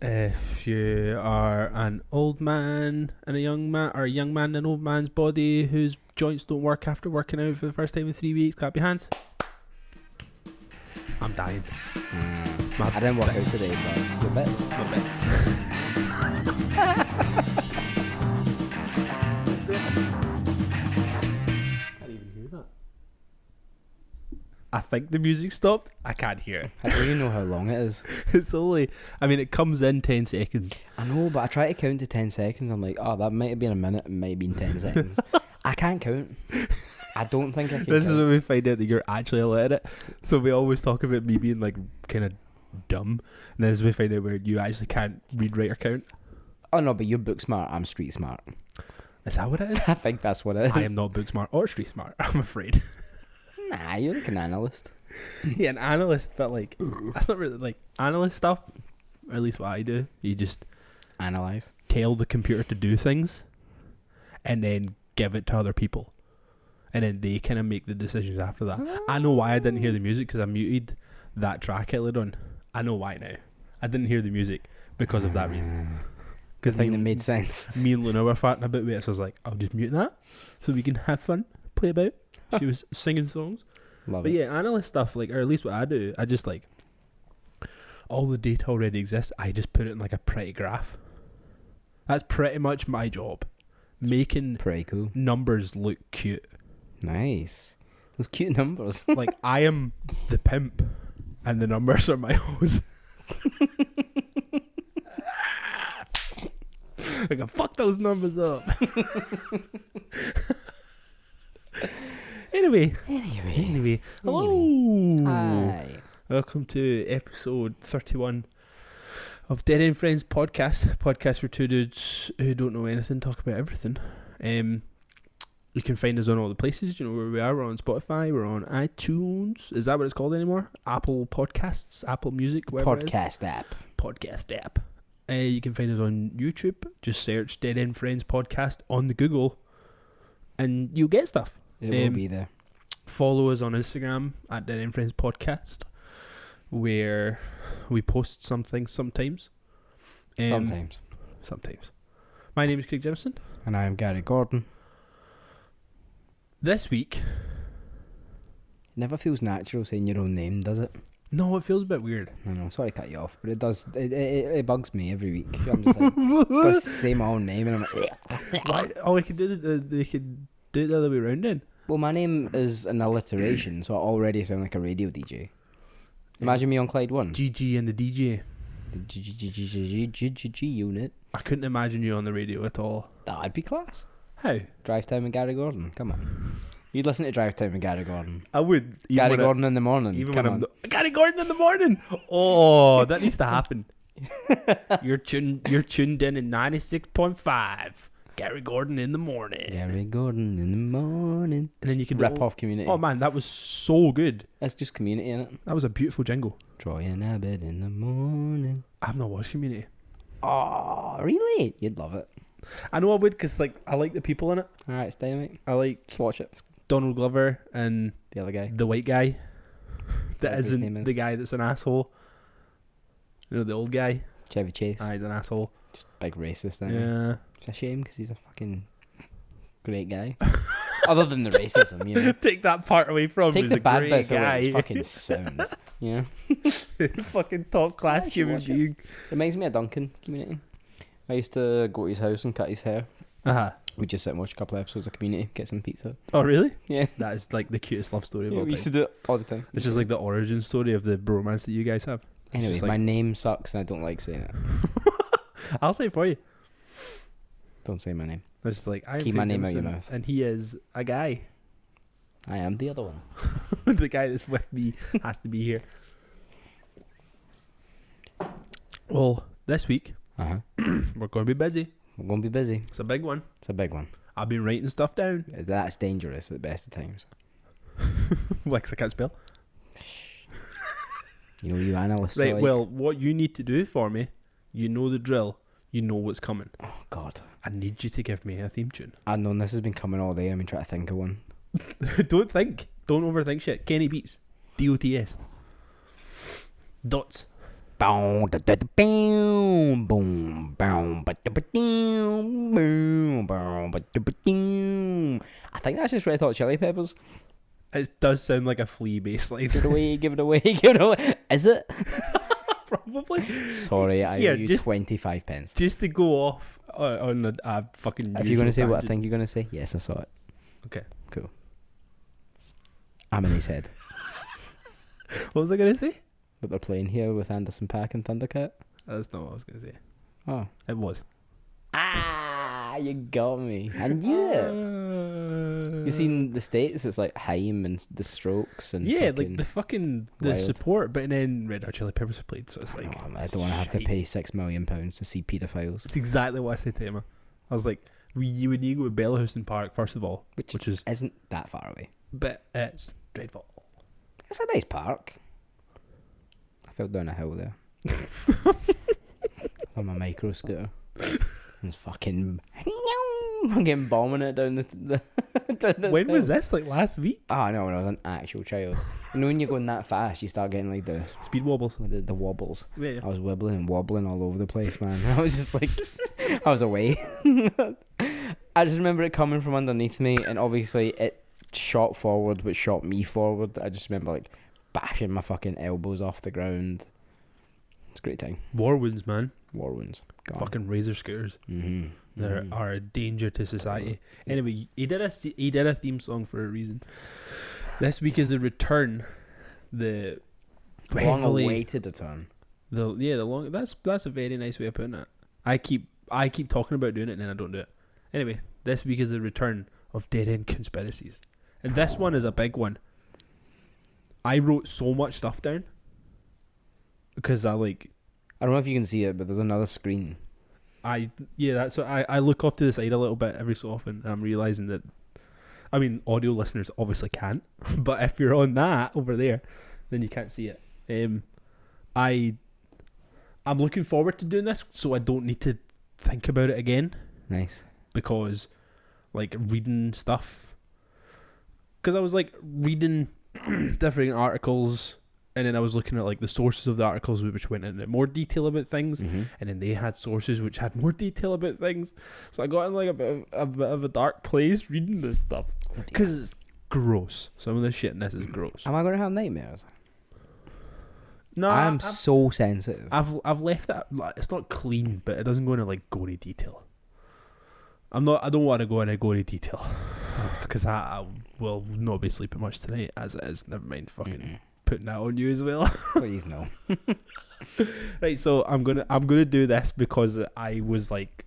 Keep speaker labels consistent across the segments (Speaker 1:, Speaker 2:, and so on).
Speaker 1: If you are an old man and a young man, or a young man in an old man's body whose joints don't work after working out for the first time in 3 weeks, clap your hands. I'm dying.
Speaker 2: I didn't work out today, but your bits.
Speaker 1: My bits. Can't even hear that. I think the music stopped. I can't hear it.
Speaker 2: I don't even know how long it is.
Speaker 1: It's only, I mean, it comes in 10 seconds.
Speaker 2: I know, but I try to count to 10 seconds. I'm like, oh, that might have been a minute. It might have been 10 seconds. I can't count. I don't think I can
Speaker 1: This
Speaker 2: count.
Speaker 1: is when we find out that you're actually illiterate. So we always talk about me being like kind of dumb, and then as we find out where you actually can't read, write, or count.
Speaker 2: Oh, no, but you're book smart. I'm street smart.
Speaker 1: Is that what it is?
Speaker 2: I think that's what it is.
Speaker 1: I am not book smart or street smart, I'm afraid.
Speaker 2: Nah, you're like an analyst.
Speaker 1: Yeah, an analyst, but like, that's not really like analyst stuff, or at least what I do. You just
Speaker 2: Analyze.
Speaker 1: tell the computer to do things, and then give it to other people. And then they kind of make the decisions after that. I know why I didn't hear the music, because I muted that track earlier on. I know why now. I didn't hear the music because of that reason.
Speaker 2: Good thing that made sense.
Speaker 1: Me and Luna were farting a bit with it, so I was like, I'll just mute that so we can have fun, play about. She was singing songs.
Speaker 2: Love
Speaker 1: But
Speaker 2: it.
Speaker 1: yeah, analyst stuff, like, or at least what I do, I just like, all the data already exists, I just put it in like a pretty graph. That's pretty much my job. Making
Speaker 2: Pretty cool.
Speaker 1: numbers look cute.
Speaker 2: Nice. Those cute numbers.
Speaker 1: Like, I am the pimp, and the numbers are my hose. I can fuck those numbers up. Anyway. Hello.
Speaker 2: Hi.
Speaker 1: Welcome to episode 31 of Dead End Friends podcast where two dudes who don't know anything talk about everything. You can find us on all the places. You know where we are. We're on Spotify. We're on iTunes. Is that what it's called anymore? Apple Podcasts, Apple Music, whatever it is. Podcast app. You can find us on YouTube. Just search Dead End Friends Podcast on the Google, and you'll get stuff.
Speaker 2: It will be there.
Speaker 1: Follow us on Instagram at Dead End Friends Podcast, where we post something sometimes.
Speaker 2: Sometimes.
Speaker 1: My name is Craig Jimson.
Speaker 2: And I am Gary Gordon.
Speaker 1: This week,
Speaker 2: Never feels natural saying your own name, does it?
Speaker 1: no, it feels a bit weird.
Speaker 2: I know, sorry to cut you off, but it does. It bugs me every week. I'm just like, gotta say my own name, and I'm like,
Speaker 1: Why? Oh, we could do it the other way around then.
Speaker 2: well, my name is an alliteration, so I already sound like a radio DJ. Imagine me on Clyde 1.
Speaker 1: GG and the DJ.
Speaker 2: The G unit.
Speaker 1: I couldn't imagine you on the radio at all.
Speaker 2: That'd be class.
Speaker 1: How?
Speaker 2: Drive Time with Gary Gordon. Come on. You'd listen to Drive Time with Gary Gordon.
Speaker 1: I would.
Speaker 2: Gary Gordon in the morning.
Speaker 1: Even
Speaker 2: Come
Speaker 1: when
Speaker 2: on.
Speaker 1: Gary Gordon in the morning. Oh, that needs to happen. You're tuned in 96.5. Gary Gordon in the morning.
Speaker 2: Gary Gordon in the morning.
Speaker 1: And then you can
Speaker 2: rip off Community.
Speaker 1: Oh man, that was so good.
Speaker 2: It's just Community, innit?
Speaker 1: That was a beautiful jingle.
Speaker 2: Troy and Abbott in the morning.
Speaker 1: I've not watched Community.
Speaker 2: Oh, really? You'd love it.
Speaker 1: I know I would, because like I like the people in it.
Speaker 2: Alright, it's dynamite.
Speaker 1: I like
Speaker 2: Just watch it.
Speaker 1: Donald Glover and
Speaker 2: The other guy.
Speaker 1: the white guy that
Speaker 2: Whatever his name
Speaker 1: isn't
Speaker 2: is.
Speaker 1: the guy that's an asshole. You know, the old guy.
Speaker 2: Chevy Chase.
Speaker 1: He's an asshole.
Speaker 2: Just big racist, isn't
Speaker 1: Yeah.
Speaker 2: It's a shame because he's a fucking great guy. Other than the racism, you know.
Speaker 1: Take that part away from
Speaker 2: Take
Speaker 1: him.
Speaker 2: the
Speaker 1: He's a
Speaker 2: bad
Speaker 1: great
Speaker 2: bits away.
Speaker 1: guy.
Speaker 2: It's fucking sound. You know.
Speaker 1: Fucking top class
Speaker 2: I should
Speaker 1: human
Speaker 2: watch it.
Speaker 1: being.
Speaker 2: Reminds me of Duncan Community. I used to go to his house and cut his hair.
Speaker 1: Uh-huh.
Speaker 2: We'd just sit and watch a couple of episodes of Community, get some pizza.
Speaker 1: Oh really?
Speaker 2: Yeah.
Speaker 1: That is like the cutest love story of all
Speaker 2: We
Speaker 1: time.
Speaker 2: used to do it all the time.
Speaker 1: It's just like the origin story of the bromance that you guys have.
Speaker 2: Anyway,
Speaker 1: just like-
Speaker 2: my name sucks and I don't like saying it.
Speaker 1: I'll say it for you.
Speaker 2: Don't say my name.
Speaker 1: It's just like, I'm
Speaker 2: Keep my
Speaker 1: Craig
Speaker 2: name out your
Speaker 1: Jimson,
Speaker 2: mouth.
Speaker 1: and he is a guy.
Speaker 2: I am the other one.
Speaker 1: The guy that's with me has to be here. Well, this week
Speaker 2: Uh-huh.
Speaker 1: we're going to be busy.
Speaker 2: We're going to be busy.
Speaker 1: It's a big one.
Speaker 2: It's a big one.
Speaker 1: I've been writing stuff down.
Speaker 2: That's dangerous at the best of times.
Speaker 1: Like, 'cause I can't spell.
Speaker 2: You know, you analysts are
Speaker 1: Right,
Speaker 2: like,
Speaker 1: well, what you need to do for me, you know the drill. You know what's coming.
Speaker 2: oh, God.
Speaker 1: I need you to give me a theme tune.
Speaker 2: I've known this has been coming all day. I've been trying to think of one.
Speaker 1: Don't overthink shit. Kenny Beats. DOTS. Dots.
Speaker 2: boom, da, da, da, boom, boom, boom, ba, da, ba, doom, boom, boom, ba, da, ba, doom. I think that's just Red Hot Chili Peppers.
Speaker 1: It does sound like a Flea bass line.
Speaker 2: Give it away, give it away, give it away. Is it?
Speaker 1: Probably.
Speaker 2: Sorry, I owe you
Speaker 1: just
Speaker 2: 25 pence.
Speaker 1: Just to go off on a fucking.
Speaker 2: If you're going to say what I
Speaker 1: tangent.
Speaker 2: think you're going to say, yes, I saw it.
Speaker 1: Okay.
Speaker 2: Cool. I'm in his head.
Speaker 1: What was I going to say?
Speaker 2: But they're playing here with Anderson .Paak and Thundercat.
Speaker 1: That's not what I was going to say.
Speaker 2: Oh.
Speaker 1: It was.
Speaker 2: Ah, you got me. I knew it. You seen the States? It's like Haim and the Strokes and
Speaker 1: yeah, like the
Speaker 2: Wild.
Speaker 1: support, but then Red Hot Chili Peppers have played, so it's like
Speaker 2: I don't want to have to
Speaker 1: shite.
Speaker 2: pay £6 million to see paedophiles.
Speaker 1: It's exactly what I said to Emma. I was like, you would need to go to Bellahouston Park first of all, which is,
Speaker 2: isn't that far away.
Speaker 1: but it's dreadful.
Speaker 2: It's a nice park. I fell down a hill there on my micro scooter. It's fucking. I'm getting bombing it down the down this
Speaker 1: When
Speaker 2: hill.
Speaker 1: was this? Like last week?
Speaker 2: Oh no, when I was an actual child. You know when you're going that fast, you start getting like the
Speaker 1: Speed wobbles.
Speaker 2: the wobbles.
Speaker 1: Yeah.
Speaker 2: I was wibbling and wobbling all over the place, man. I was just like, I was away. I just remember it coming from underneath me, and obviously it shot forward, which shot me forward. I just remember like bashing my fucking elbows off the ground. It's a great time.
Speaker 1: War wounds, man.
Speaker 2: War wounds. Gone.
Speaker 1: Fucking razor scooters.
Speaker 2: Mm-hmm.
Speaker 1: They are a danger to society. Anyway, he did a theme song for a reason. This week is the return. The
Speaker 2: Long
Speaker 1: heavily-
Speaker 2: awaited a turn.
Speaker 1: the long. That's a very nice way of putting it. I keep talking about doing it and then I don't do it. Anyway, this week is the return of Dead End Conspiracies, and this one is a big one. I wrote so much stuff down because I
Speaker 2: don't know if you can see it, but there's another screen.
Speaker 1: that's what I look off to the side a little bit every so often, and I'm realizing that, I mean, audio listeners obviously can't, but if you're on that over there, then you can't see it. I'm looking forward to doing this, so I don't need to think about it again,
Speaker 2: Nice.
Speaker 1: because like reading stuff, because I was like reading different articles, and then I was looking at like the sources of the articles which went into more detail about things,
Speaker 2: Mm-hmm.
Speaker 1: and then they had sources which had more detail about things. So I got in like a bit of a dark place reading this stuff because it's gross. Some of the shit in this is gross.
Speaker 2: Am I going to have nightmares?
Speaker 1: No,
Speaker 2: I'm so sensitive.
Speaker 1: I've left it. Like, it's not clean, but it doesn't go into like gory detail. I don't want to go into gory detail because I will not be sleeping much tonight as it is. Never mind fucking putting that on you as well.
Speaker 2: Please no.
Speaker 1: Right, so I'm gonna do this because I was like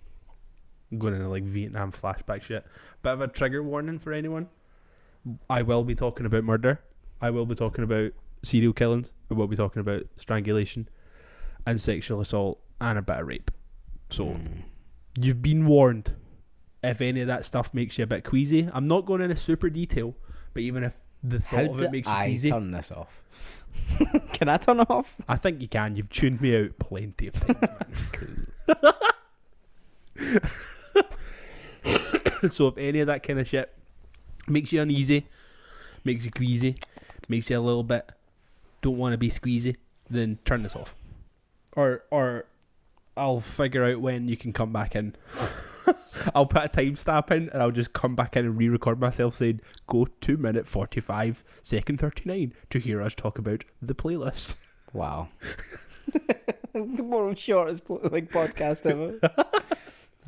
Speaker 1: going into like Vietnam flashback shit. Bit of a trigger warning for anyone. I will be talking about murder. I will be talking about serial killings. I will be talking about strangulation and sexual assault and a bit of rape. So you've been warned. If any of that stuff makes you a bit queasy, I'm not going into super detail, but even if the
Speaker 2: How
Speaker 1: thought of
Speaker 2: do
Speaker 1: it makes you
Speaker 2: I
Speaker 1: queasy,
Speaker 2: turn this off? Can I turn it off?
Speaker 1: I think you can. You've tuned me out plenty of times, man. So if any of that kind of shit makes you uneasy, makes you queasy, makes you a little bit don't want to be squeezy, then turn this off. Or I'll figure out when you can come back in. I'll put a timestamp in and I'll just come back in and re-record myself saying, go 2 minute 45 second 39 to hear us talk about the playlist.
Speaker 2: Wow. The world's shortest podcast ever.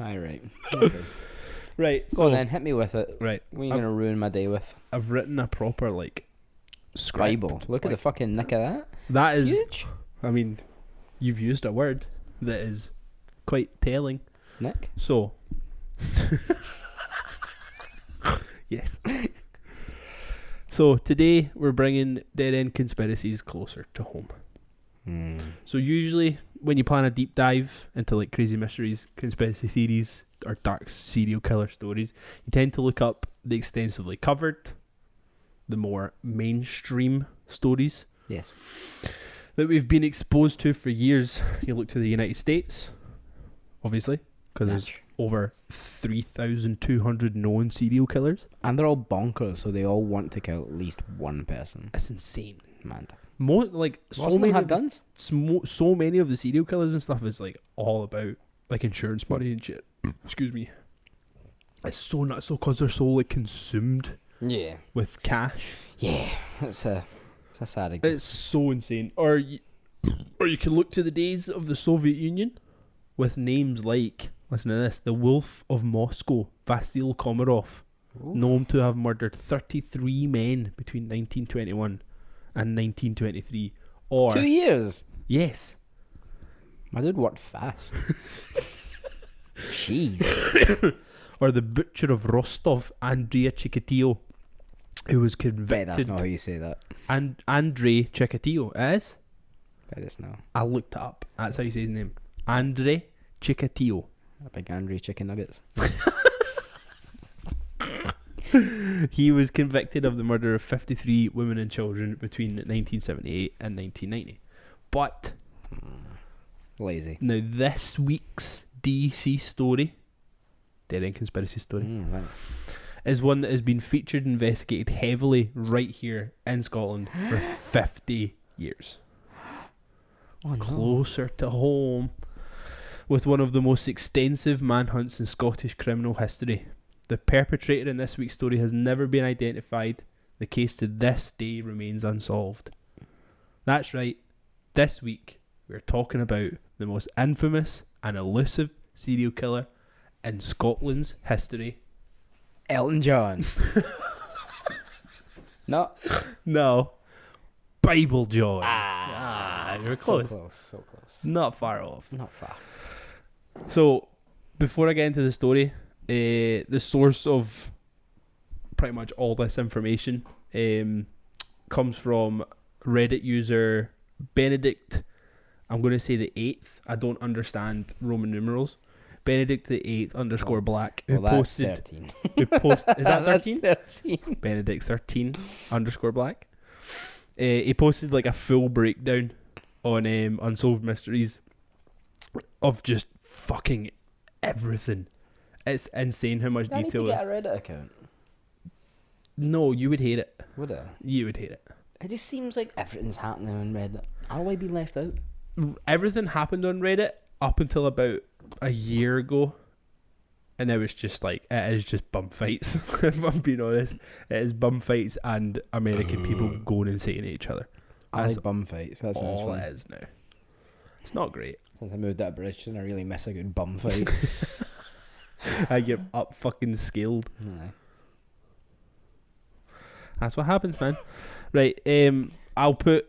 Speaker 2: Alright. Okay.
Speaker 1: Right,
Speaker 2: Go
Speaker 1: so
Speaker 2: on then, hit me with it.
Speaker 1: right,
Speaker 2: What are you going to ruin my day with?
Speaker 1: I've written a proper script.
Speaker 2: Bible. Look at the fucking nick of that.
Speaker 1: That is,
Speaker 2: Huge.
Speaker 1: I mean, you've used a word that is quite telling.
Speaker 2: Nick?
Speaker 1: So, yes. So today we're bringing Dead End Conspiracies closer to home. So usually when you plan a deep dive into crazy mysteries, conspiracy theories, or dark serial killer stories, you tend to look up the extensively covered, the more mainstream stories
Speaker 2: Yes.
Speaker 1: that we've been exposed to for years. You look to the United States, obviously, because there's over 3,200 known serial killers.
Speaker 2: And they're all bonkers, so they all want to kill at least one person.
Speaker 1: That's insane.
Speaker 2: Man.
Speaker 1: like
Speaker 2: Most
Speaker 1: so
Speaker 2: of them
Speaker 1: many
Speaker 2: have
Speaker 1: of the,
Speaker 2: guns.
Speaker 1: so many of the serial killers and stuff is like all about like insurance money and shit. Excuse me. It's so nuts, so because they're so like consumed
Speaker 2: Yeah.
Speaker 1: with cash.
Speaker 2: Yeah. It's a sad example.
Speaker 1: It's so insane. Or you can look to the days of the Soviet Union with names like, listen to this, the Wolf of Moscow, Vasil Komarov, known to have murdered 33 men between 1921 and 1923. Or
Speaker 2: 2 years.
Speaker 1: yes.
Speaker 2: My dude worked fast. Jeez.
Speaker 1: Or the Butcher of Rostov, Andrei Chikatilo, who was
Speaker 2: Bet
Speaker 1: convicted.
Speaker 2: that's not how you say that.
Speaker 1: And Andrei Chikatilo, it is?
Speaker 2: Bet it's not.
Speaker 1: I looked it up. That's how you say his name. Andrei Chikatilo.
Speaker 2: A big Andre chicken nuggets.
Speaker 1: He was convicted of the murder of 53 women and children between 1978 and 1990. But
Speaker 2: Lazy.
Speaker 1: now this week's DC story, Dead End Conspiracy story,
Speaker 2: Nice.
Speaker 1: is one that has been featured and investigated heavily right here in Scotland for 50 years.
Speaker 2: Oh, no.
Speaker 1: Closer to home, with one of the most extensive manhunts in Scottish criminal history. The perpetrator in this week's story has never been identified. The case to this day remains unsolved. That's right. This week, we're talking about the most infamous and elusive serial killer in Scotland's history.
Speaker 2: Elton John. No.
Speaker 1: No. Bible John.
Speaker 2: You're
Speaker 1: close.
Speaker 2: So close.
Speaker 1: Not far off.
Speaker 2: Not far.
Speaker 1: So, before I get into the story, the source of pretty much all this information comes from Reddit user Benedict. I'm going to say the 8th. I don't understand Roman numerals. Benedict the 8th _ black. Who
Speaker 2: Well, that's
Speaker 1: posted?
Speaker 2: 13.
Speaker 1: Is that 13?
Speaker 2: That's 13.
Speaker 1: Benedict 13 _ black. He posted like a full breakdown on Unsolved Mysteries of just fucking everything. It's insane how much
Speaker 2: I need
Speaker 1: detail
Speaker 2: to
Speaker 1: is.
Speaker 2: get a Reddit account.
Speaker 1: No, you would hate it.
Speaker 2: Would I?
Speaker 1: You would hate it.
Speaker 2: It just seems like everything's happening on Reddit. How I be left out?
Speaker 1: Everything happened on Reddit up until about a year ago, and it was just like, it is just bum fights. If I'm being honest, it is bum fights and American people going insane at each other.
Speaker 2: I
Speaker 1: That's
Speaker 2: like bum fights. That sounds
Speaker 1: all
Speaker 2: fun.
Speaker 1: it is now. It's not great.
Speaker 2: Since I moved out of Bridgeton, I really miss a good bum fight.
Speaker 1: I get up fucking scaled.
Speaker 2: Aye.
Speaker 1: That's what happens, man. Right. I'll put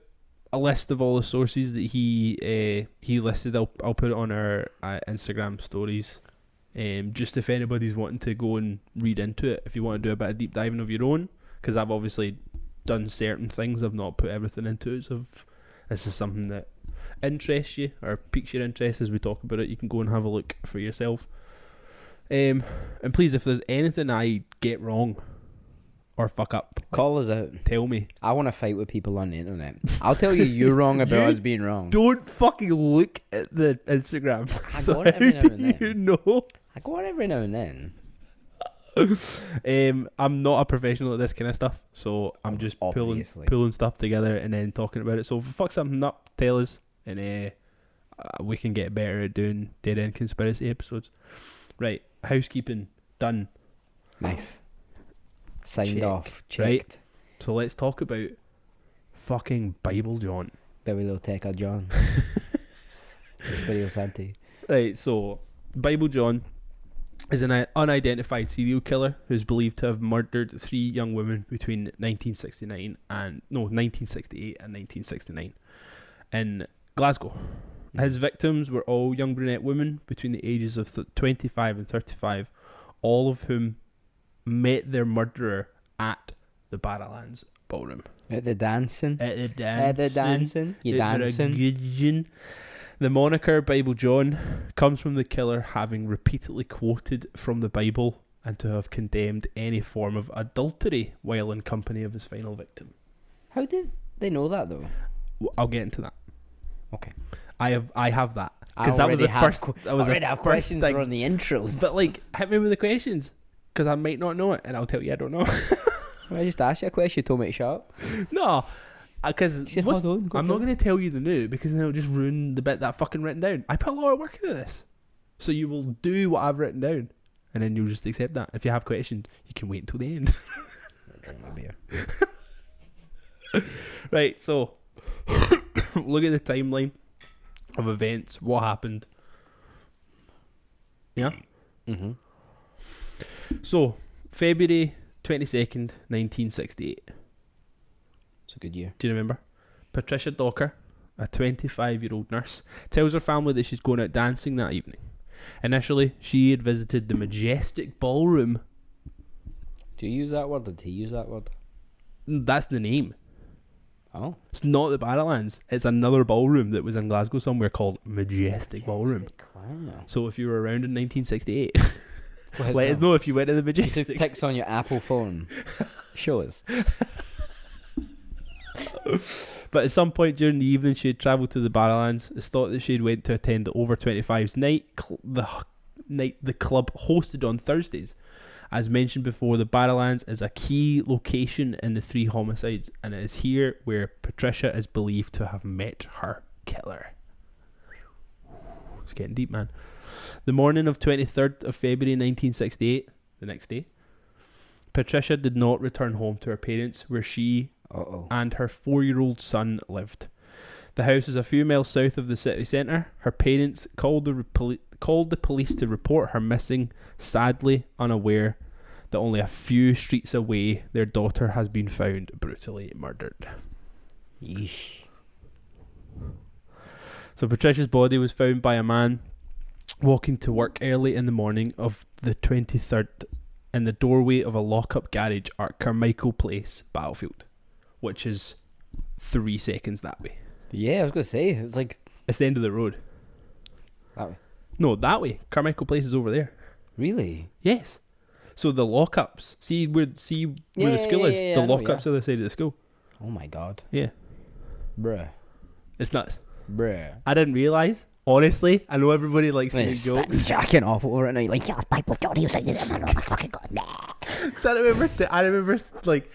Speaker 1: a list of all the sources that he listed. I'll put it on our Instagram stories. Just if anybody's wanting to go and read into it, if you want to do a bit of deep diving of your own, because I've obviously done certain things. I've not put everything into it. So if this is something that interests you or piques your interest as we talk about it, you can go and have a look for yourself. And please, if there's anything I get wrong or fuck up,
Speaker 2: Call us out.
Speaker 1: tell me.
Speaker 2: I want to fight with people on the internet. I'll tell you you're wrong about us being wrong.
Speaker 1: Don't fucking look at the Instagram.
Speaker 2: I
Speaker 1: So
Speaker 2: go on it every now
Speaker 1: how
Speaker 2: and
Speaker 1: do
Speaker 2: then.
Speaker 1: you know?
Speaker 2: I go on every now and then.
Speaker 1: I'm not a professional at this kind of stuff, so I'm just
Speaker 2: Obviously.
Speaker 1: pulling stuff together and then talking about it. So if we fuck something up, tell us, and we can get better at doing Dead End Conspiracy episodes. Right, housekeeping done.
Speaker 2: Nice. Signed
Speaker 1: Check.
Speaker 2: off.
Speaker 1: Right.
Speaker 2: Checked.
Speaker 1: So let's talk about fucking Bible John.
Speaker 2: Biblioteca John. Spirio Santi.
Speaker 1: Right, so Bible John is an unidentified serial killer who's believed to have murdered 3 young women between 1968 and 1969 in Glasgow. His victims were all young brunette women between the ages of 25 and 35, all of whom met their murderer at the Barrowlands Ballroom.
Speaker 2: At the dancing.
Speaker 1: At the
Speaker 2: dancing. You
Speaker 1: It were a
Speaker 2: dancing.
Speaker 1: good gin. The moniker Bible John comes from the killer having repeatedly quoted from the Bible and to have condemned any form of adultery while in company of his final victim.
Speaker 2: How did they know that though?
Speaker 1: I'll get into that.
Speaker 2: Okay.
Speaker 1: I have that
Speaker 2: I
Speaker 1: because that was
Speaker 2: already
Speaker 1: the
Speaker 2: have
Speaker 1: first.
Speaker 2: que-
Speaker 1: That was
Speaker 2: already
Speaker 1: the
Speaker 2: have
Speaker 1: first
Speaker 2: questions
Speaker 1: thing.
Speaker 2: on the intros.
Speaker 1: But like, hit me with the questions because I might not know it, and I'll tell you I don't know.
Speaker 2: I just asked you a question. You told me to shut up.
Speaker 1: No, Because
Speaker 2: He said, hold on.
Speaker 1: I'm not going to tell you the new because then it'll just ruin the bit that I've fucking written down. I put a lot of work into this. So you will do what I've written down. And then you'll just accept that. If you have questions, you can wait until the end.
Speaker 2: Drink my beer.
Speaker 1: Right, so look at the timeline of events. What happened? Yeah?
Speaker 2: Mm-hmm.
Speaker 1: So, February 22nd, 1968.
Speaker 2: It's a good year.
Speaker 1: Do you remember? Patricia Docker, a 25-year-old nurse, tells her family that she's going out dancing that evening. Initially, she had visited the Majestic Ballroom.
Speaker 2: Do you use that word? Did he use that word?
Speaker 1: That's the name.
Speaker 2: Oh.
Speaker 1: It's not the Barrowlands. It's another ballroom that was in Glasgow somewhere called Majestic Ballroom.
Speaker 2: Wow.
Speaker 1: So if you were around in 1968,
Speaker 2: Let
Speaker 1: let us know if you went to the
Speaker 2: Take
Speaker 1: Majestic.
Speaker 2: pics on your Apple phone. Show us.
Speaker 1: But at some point during the evening, she had travelled to the Barrowlands. It's thought that she had went to attend the Over 25s night, the club hosted on Thursdays. As mentioned before, the Barrowlands is a key location in the 3 homicides, and it is here where Patricia is believed to have met her killer. It's getting deep, man. The morning of 23rd of February 1968, the next day, Patricia did not return home to her parents, where she and her 4-year-old son lived. The house is a few miles south of the city centre. Her parents called the police to report her missing, sadly unaware that only a few streets away their daughter has been found brutally murdered.
Speaker 2: Yeesh.
Speaker 1: So Patricia's body was found by a man walking to work early in the morning of the 23rd in the doorway of a lock-up garage at Carmichael Place, Battlefield, which is 3 seconds that way.
Speaker 2: Yeah, I was going to say, it's like...
Speaker 1: It's the end of the road.
Speaker 2: That way.
Speaker 1: No, that way. Carmichael Place is over there.
Speaker 2: Really?
Speaker 1: Yes. So the lockups, see where the school is. The lockups are the side of the school.
Speaker 2: Oh my god.
Speaker 1: Yeah.
Speaker 2: Bruh.
Speaker 1: It's nuts.
Speaker 2: Bruh.
Speaker 1: I didn't realise. Honestly, I know everybody likes to make jokes.
Speaker 2: Jacking off over it now. You're like, yes, Bible story. You're like, oh my fucking god.
Speaker 1: Because I remember, like,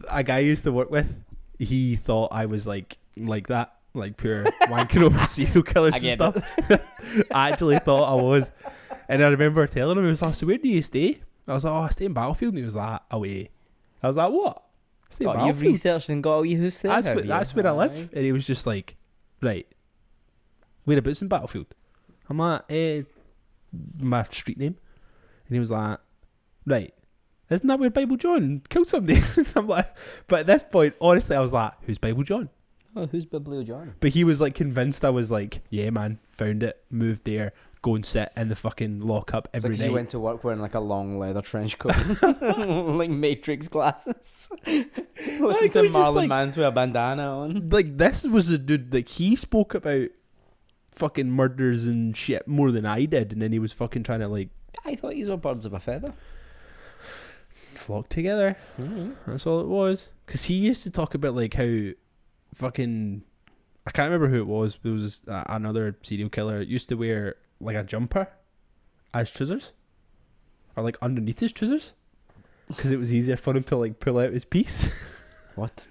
Speaker 1: a guy I used to work with. He thought I was like that, like pure wanking over serial killers and stuff. I actually thought I was, and I remember telling him, he was like, "So where do you stay?" I was like, "Oh, I stay in Battlefield," and he was like, "Away." I was like, "What?" Stay in
Speaker 2: You've
Speaker 1: Battlefield.
Speaker 2: researched and got all you who's there.
Speaker 1: That's where I live, and he was just like, "Right, whereabouts in Battlefield?" I'm like, my street name, and he was like, "Right. Isn't that where Bible John killed somebody?" I'm like, but at this point, honestly, I was like, "Who's Bible John?"
Speaker 2: Oh, who's Biblio John?
Speaker 1: But he was like convinced I was like, "Yeah, man, found it, moved there, go and sit in the fucking lockup every day."
Speaker 2: You went to work wearing like a long leather trench coat, like Matrix glasses. Listen to Marlon Mans with a bandana on.
Speaker 1: Like, this was the dude, like, he spoke about fucking murders and shit more than I did, and then he was fucking trying to, like,
Speaker 2: I thought these were birds of a feather.
Speaker 1: Flock together.
Speaker 2: Mm-hmm.
Speaker 1: That's all it was. Because he used to talk about, like, how fucking, I can't remember who it was, but it was another serial killer. Used to wear like a jumper as trousers, or like underneath his trousers, because it was easier for him to like pull out his piece.
Speaker 2: What?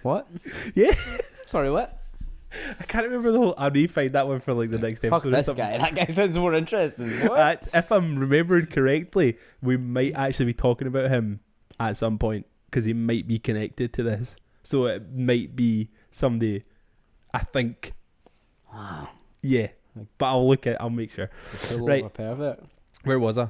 Speaker 2: What?
Speaker 1: Yeah.
Speaker 2: Sorry, what?
Speaker 1: I can't remember the whole. I'll re-find that one for like the next episode.
Speaker 2: Fuck this guy. That guy sounds more interesting. What?
Speaker 1: If I'm remembering correctly, we might actually be talking about him at some point, because he might be connected to this. So it might be somebody, I think.
Speaker 2: Wow.
Speaker 1: Yeah. But I'll look at it. I'll make sure. Right.
Speaker 2: Pervert.
Speaker 1: Where was I?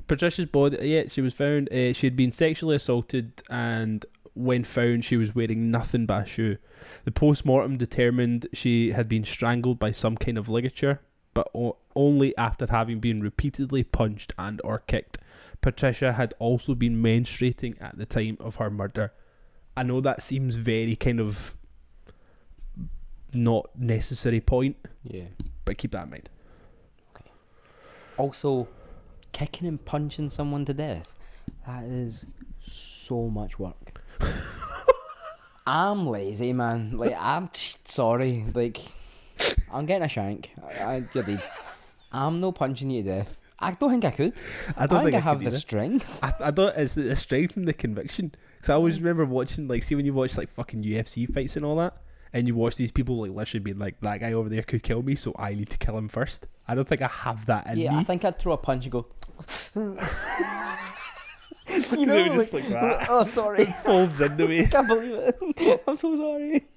Speaker 1: Patricia's body. Yeah, she was found. She had been sexually assaulted, and when found, she was wearing nothing but a shoe. The post-mortem determined she had been strangled by some kind of ligature, but only after having been repeatedly punched and or kicked. Patricia had also been menstruating at the time of her murder. I know that seems very kind of not necessary point.
Speaker 2: Yeah.
Speaker 1: But keep that in mind.
Speaker 2: Okay. Also, kicking and punching someone to death, that is so much work. I'm lazy, man. Like, I'm sorry. Like, I'm getting a shank. You did. I'm no punching you to death. I don't think I could. I don't think I have the strength.
Speaker 1: I don't. It's the strength and the conviction. Because I always remember watching, like, see when you watch like fucking UFC fights and all that, and you watch these people like literally being like, that guy over there could kill me, so I need to kill him first. I don't think I have that in me.
Speaker 2: I think I'd throw a punch and go.
Speaker 1: You know, just like that.
Speaker 2: Oh, sorry.
Speaker 1: It folds into me.
Speaker 2: I can't believe it. I'm so sorry.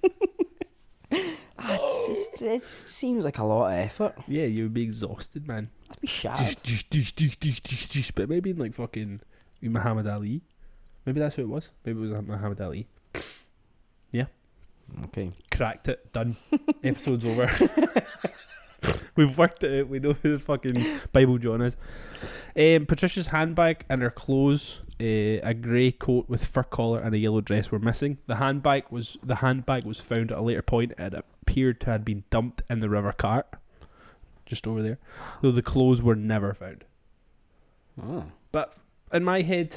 Speaker 2: It just seems like a lot of effort.
Speaker 1: Yeah, you would be exhausted, man.
Speaker 2: I'd be shattered.
Speaker 1: But maybe in like fucking Muhammad Ali. Maybe that's who it was. Maybe it was Muhammad Ali. Yeah.
Speaker 2: Okay.
Speaker 1: Cracked it. Done. Episode's over. We've worked it out. We know who the fucking Bible John is. Patricia's handbag and her clothes, a grey coat with fur collar and a yellow dress, were missing. The handbag was found at a later point and appeared to have been dumped in the river cart, just over there. Though the clothes were never found.
Speaker 2: Oh.
Speaker 1: But in my head,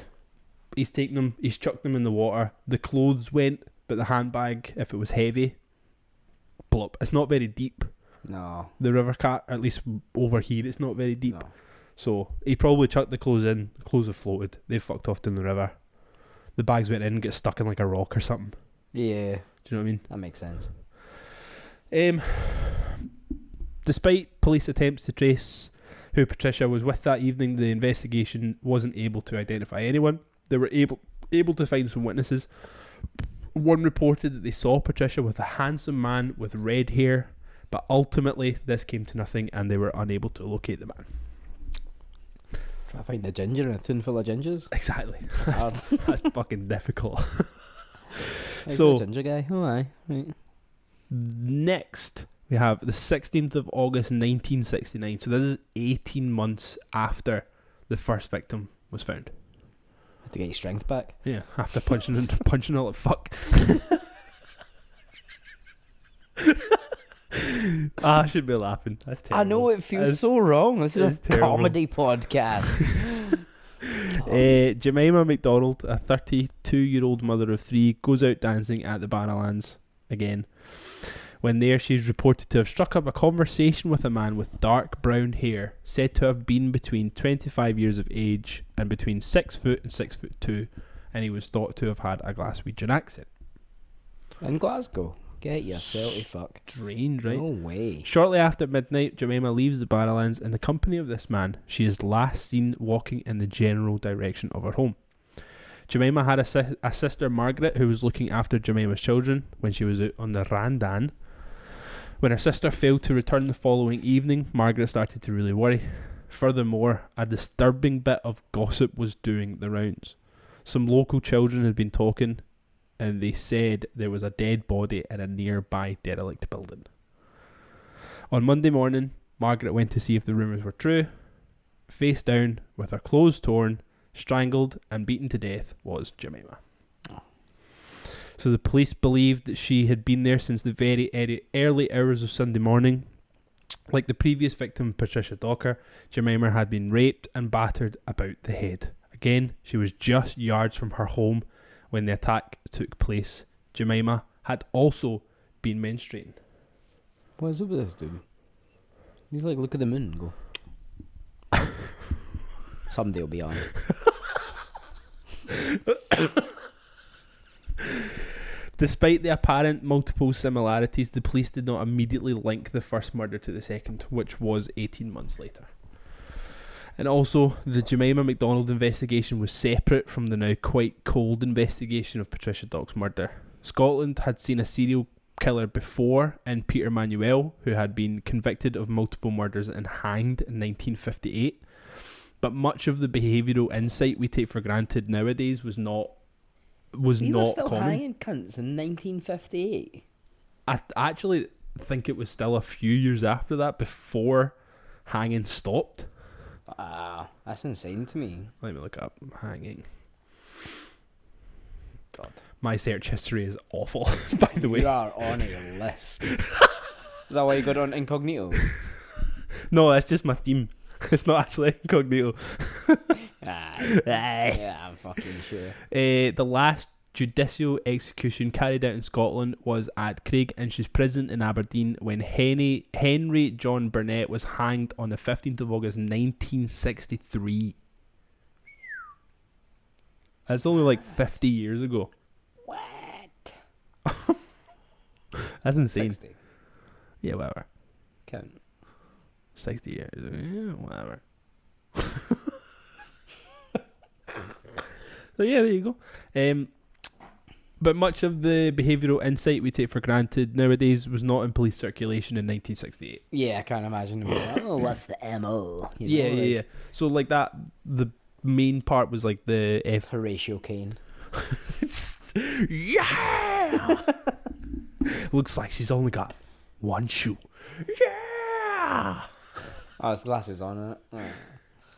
Speaker 1: he's taken them, he's chucked them in the water. The clothes went, but the handbag, if it was heavy, plop. It's not very deep.
Speaker 2: No.
Speaker 1: The river cart, at least over here, it's not very deep.
Speaker 2: No.
Speaker 1: So he probably chucked the clothes in. The clothes have floated. They fucked off down the river. The bags went in and get stuck in like a rock or something.
Speaker 2: Yeah.
Speaker 1: Do you know what I mean?
Speaker 2: That makes sense.
Speaker 1: Despite police attempts to trace who Patricia was with that evening, the investigation wasn't able to identify anyone. They were able to find some witnesses. One reported that they saw Patricia with a handsome man with red hair, but ultimately this came to nothing and they were unable to locate the man.
Speaker 2: Try to find the ginger in a tune full of gingers.
Speaker 1: Exactly.
Speaker 2: That's hard.
Speaker 1: That's fucking difficult.
Speaker 2: So, ginger guy. Oh, aye. Right.
Speaker 1: Next, we have the 16th of August 1969. So this is 18 months after the first victim was found.
Speaker 2: Had to get your strength back.
Speaker 1: Yeah, after punching all the fuck. I should be laughing. That's terrible.
Speaker 2: I know, it feels so wrong. This is a
Speaker 1: terrible.
Speaker 2: comedy podcast.
Speaker 1: Jemima McDonald, a 32-year-old mother of three, goes out dancing at the Barrowlands again. When there, she's reported to have struck up a conversation with a man with dark brown hair, said to have been between 25 years of age and between 6 foot and 6'2", and he was thought to have had a Glaswegian accent.
Speaker 2: In Glasgow? Get yourself a fuck.
Speaker 1: Strange, right?
Speaker 2: No way.
Speaker 1: Shortly after midnight, Jemima leaves the Barrowlands in the company of this man. She is last seen walking in the general direction of her home. Jemima had a sister, Margaret, who was looking after Jemima's children when she was out on the Randan. When her sister failed to return the following evening, Margaret started to really worry. Furthermore, a disturbing bit of gossip was doing the rounds. Some local children had been talking, and they said there was a dead body in a nearby derelict building. On Monday morning, Margaret went to see if the rumours were true. Face down, with her clothes torn, strangled and beaten to death was Jemima.
Speaker 2: Oh.
Speaker 1: So the police believed that she had been there since the very early hours of Sunday morning. Like the previous victim, Patricia Docker, Jemima had been raped and battered about the head. Again, she was just yards from her home when the attack took place. Jemima had also been menstruating.
Speaker 2: What is up with this dude? He's like, look at the moon and go. Someday will be on.
Speaker 1: Despite the apparent multiple similarities, the police did not immediately link the first murder to the second, which was 18 months later. And also, the Jemima McDonald investigation was separate from the now quite cold investigation of Patricia Dock's murder. Scotland had seen a serial killer before in Peter Manuel, who had been convicted of multiple murders and hanged in 1958. But much of the behavioural insight we take for granted nowadays was not
Speaker 2: still
Speaker 1: common.
Speaker 2: Hanging cunts in 1958.
Speaker 1: I actually think it was still a few years after that before hanging stopped.
Speaker 2: Wow, that's insane to me.
Speaker 1: Let me look up hanging.
Speaker 2: God.
Speaker 1: My search history is awful, by the way.
Speaker 2: You are on a list. Is that why you got on incognito?
Speaker 1: No, that's just my theme. It's not actually incognito.
Speaker 2: Yeah, I'm fucking sure.
Speaker 1: The last judicial execution carried out in Scotland was at Craig Inch's prison in Aberdeen when Henry John Burnett was hanged on the 15th of August 1963. That's only like 50 years ago.
Speaker 2: What?
Speaker 1: That's insane.
Speaker 2: 60.
Speaker 1: Yeah, whatever.
Speaker 2: Count.
Speaker 1: 60 years. Yeah, whatever. So yeah, there you go. But much of the behavioural insight we take for granted nowadays was not in police circulation in 1968.
Speaker 2: Yeah, I can't imagine them being like, oh, what's the MO? You know,
Speaker 1: Yeah. So like that, the main part was like the
Speaker 2: Horatio Kane.
Speaker 1: Yeah. Looks like she's only got one shoe. Yeah.
Speaker 2: Oh, his glasses on it. Oh.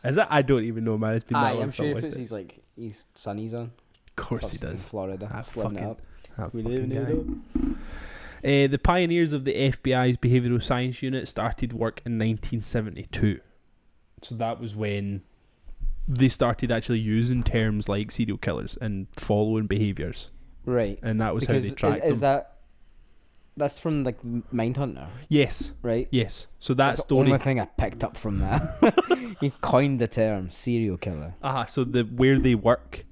Speaker 1: Is that? I don't even know, man. It's been that long
Speaker 2: I'm
Speaker 1: since I
Speaker 2: sure
Speaker 1: watched
Speaker 2: because
Speaker 1: it.
Speaker 2: he's sunnies on.
Speaker 1: Of course he
Speaker 2: Obviously in
Speaker 1: does.
Speaker 2: Florida.
Speaker 1: That
Speaker 2: Just living it
Speaker 1: fucking-
Speaker 2: up.
Speaker 1: That
Speaker 2: We
Speaker 1: fucking
Speaker 2: live in
Speaker 1: guy.
Speaker 2: it.
Speaker 1: The pioneers of the FBI's behavioural science unit started work in 1972. So that was when they started actually using terms like serial killers and following behaviours.
Speaker 2: Right.
Speaker 1: And that was
Speaker 2: Because
Speaker 1: how they tracked
Speaker 2: is
Speaker 1: them.
Speaker 2: that's from like Mindhunter,
Speaker 1: Yes.
Speaker 2: right?
Speaker 1: Yes. So that
Speaker 2: That's
Speaker 1: story...
Speaker 2: the only thing I picked up from that. He coined the term serial killer.
Speaker 1: So the where they work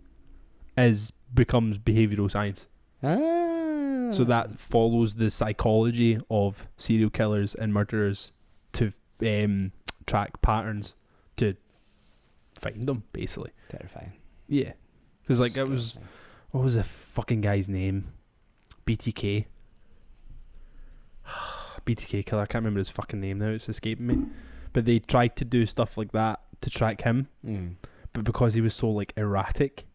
Speaker 1: becomes behavioural science.
Speaker 2: Ah.
Speaker 1: So that follows the psychology of serial killers and murderers to track patterns to find them, basically.
Speaker 2: Terrifying.
Speaker 1: Yeah. Because like it was...
Speaker 2: Disgusting.
Speaker 1: What was the fucking guy's name? BTK. BTK killer. I can't remember his fucking name now. It's escaping me. But they tried to do stuff like that to track him.
Speaker 2: Mm.
Speaker 1: But because he was so like erratic,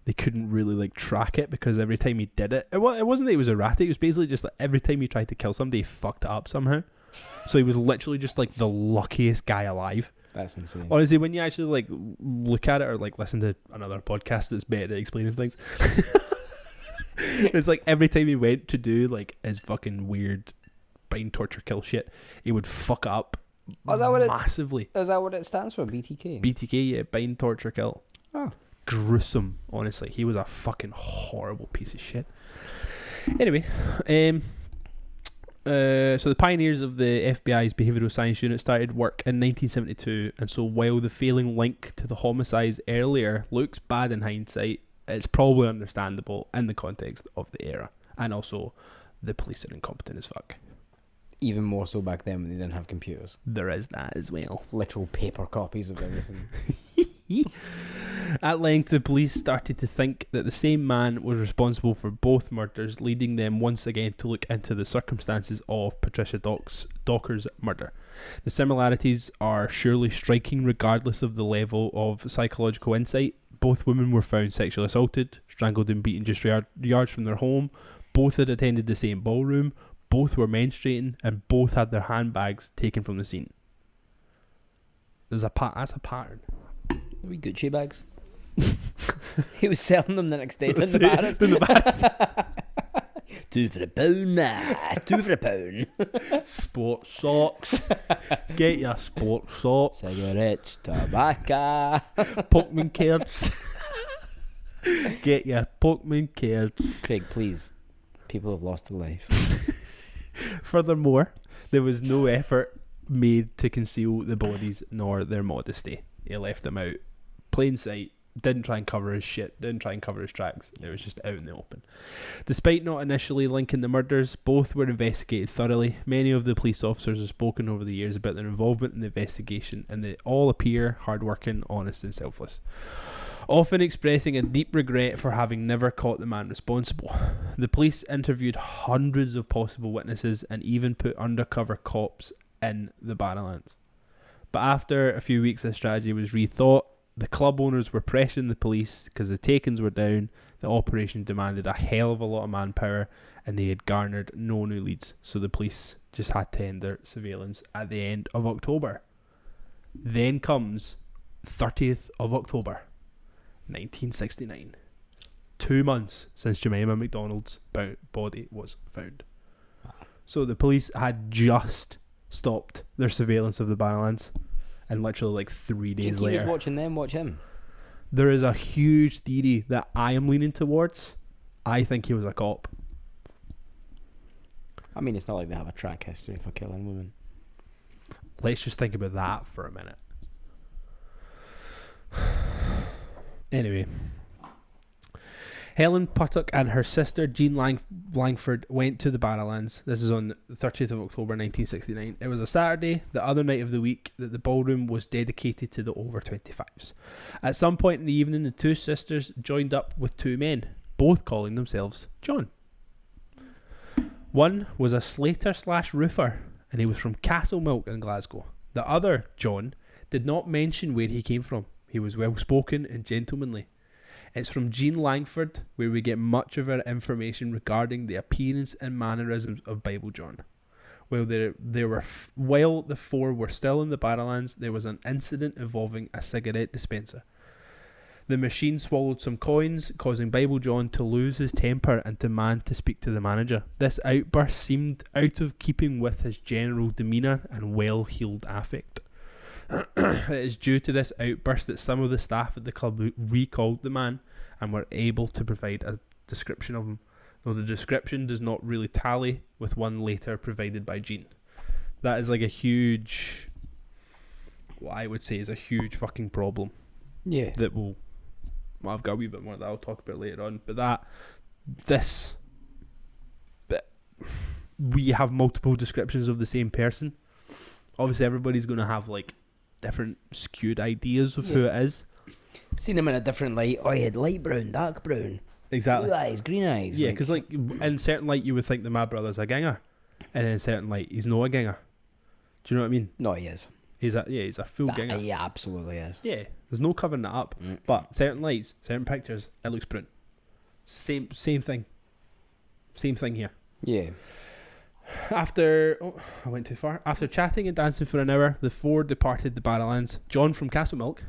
Speaker 1: they couldn't really like track it because every time he did it, it wasn't that he was erratic. It was basically just like every time he tried to kill somebody, he fucked it up somehow. So he was literally just like the luckiest guy alive.
Speaker 2: That's insane.
Speaker 1: Honestly, when you actually like look at it or like listen to another podcast that's better at explaining things, it's like every time he went to do like his fucking weird bind, torture, kill shit, he would fuck up massively.
Speaker 2: Is that what it stands for? BTK?
Speaker 1: BTK, yeah, bind, torture, kill.
Speaker 2: Oh.
Speaker 1: Gruesome, honestly. He was a fucking horrible piece of shit. Anyway, so the pioneers of the FBI's behavioural science unit started work in 1972, and so while the failing link to the homicides earlier looks bad in hindsight, it's probably understandable in the context of the era, and also the police are incompetent as fuck.
Speaker 2: Even more so back then when they didn't have computers.
Speaker 1: There is that as well.
Speaker 2: Literal paper copies of everything.
Speaker 1: At length, the police started to think that the same man was responsible for both murders, leading them once again to look into the circumstances of Patricia Docker's murder. The similarities are surely striking regardless of the level of psychological insight. Both women were found sexually assaulted, strangled and beaten just yards from their home. Both had attended the same ballroom. Both were menstruating, and both had their handbags taken from the scene. That's a pattern.
Speaker 2: Wee Gucci bags. He was selling them the next day in
Speaker 1: That's
Speaker 2: the
Speaker 1: it,
Speaker 2: bars.
Speaker 1: in the bars.
Speaker 2: 2 for the pound, nah. 2 for the pound.
Speaker 1: Sports socks. Get your sports socks.
Speaker 2: Cigarettes, tobacco.
Speaker 1: Pokemon cards. Get your Pokemon cards.
Speaker 2: Craig, please. People have lost their lives.
Speaker 1: Furthermore, there was no effort made to conceal the bodies nor their modesty. He left them out. Plain sight. Didn't try and cover his shit. Didn't try and cover his tracks. It was just out in the open. Despite not initially linking the murders, both were investigated thoroughly. Many of the police officers have spoken over the years about their involvement in the investigation, and they all appear hardworking, honest and selfless, often expressing a deep regret for having never caught the man responsible. The police interviewed hundreds of possible witnesses and even put undercover cops in the Barrowlands. But after a few weeks, the strategy was rethought. The club owners were pressuring the police because the takings were down, the operation demanded a hell of a lot of manpower, and they had garnered no new leads, so the police just had to end their surveillance at the end of October. Then comes 30th of October, 1969. 2 months since Jemima McDonald's body was found. So the police had just stopped their surveillance of the Barrowlands, and literally like 3 days
Speaker 2: He was
Speaker 1: later,
Speaker 2: watching them watch him.
Speaker 1: there is a huge theory that I am leaning towards. I think he was a cop.
Speaker 2: I mean, it's not like they have a track history for killing women.
Speaker 1: Let's just think about that for a minute. Anyway, Helen Puttock and her sister Jean Langford went to the Barrowlands. This is on the 30th of October 1969. It was a Saturday, the other night of the week, that the ballroom was dedicated to the over 25s. At some point in the evening, the two sisters joined up with two men, both calling themselves John. One was a slater/roofer, and he was from Castlemilk in Glasgow. The other, John, did not mention where he came from. He was well spoken and gentlemanly. It's from Jean Langford where we get much of our information regarding the appearance and mannerisms of Bible John. While while the four were still in the Barrowlands, there was an incident involving a cigarette dispenser. The machine swallowed some coins, causing Bible John to lose his temper and demand to speak to the manager. This outburst seemed out of keeping with his general demeanour and well-heeled affect. It is due to this outburst that some of the staff at the club recalled the man and were able to provide a description of him, though the description does not really tally with one later provided by Jean. That is like a huge, what I would say is a huge fucking problem.
Speaker 2: Yeah.
Speaker 1: That will, well, I've got a wee bit more that I'll talk about later on, but we have multiple descriptions of the same person. Obviously everybody's going to have like different skewed ideas of who it is.
Speaker 2: Seen him in a different light. Oh, he had light brown, dark brown,
Speaker 1: Exactly.
Speaker 2: blue eyes, green eyes.
Speaker 1: Yeah, because like in certain light you would think that my brother's a ginger, and in certain light he's not a ginger. Do you know what I mean?
Speaker 2: No, he is.
Speaker 1: He's a full ginger.
Speaker 2: He absolutely is.
Speaker 1: Yeah, there's no covering that up. But certain lights, certain pictures, it looks print. Same thing. Same thing here.
Speaker 2: Yeah.
Speaker 1: I went too far. After chatting and dancing for an hour, the four departed the Barrowlands. John from Castlemilk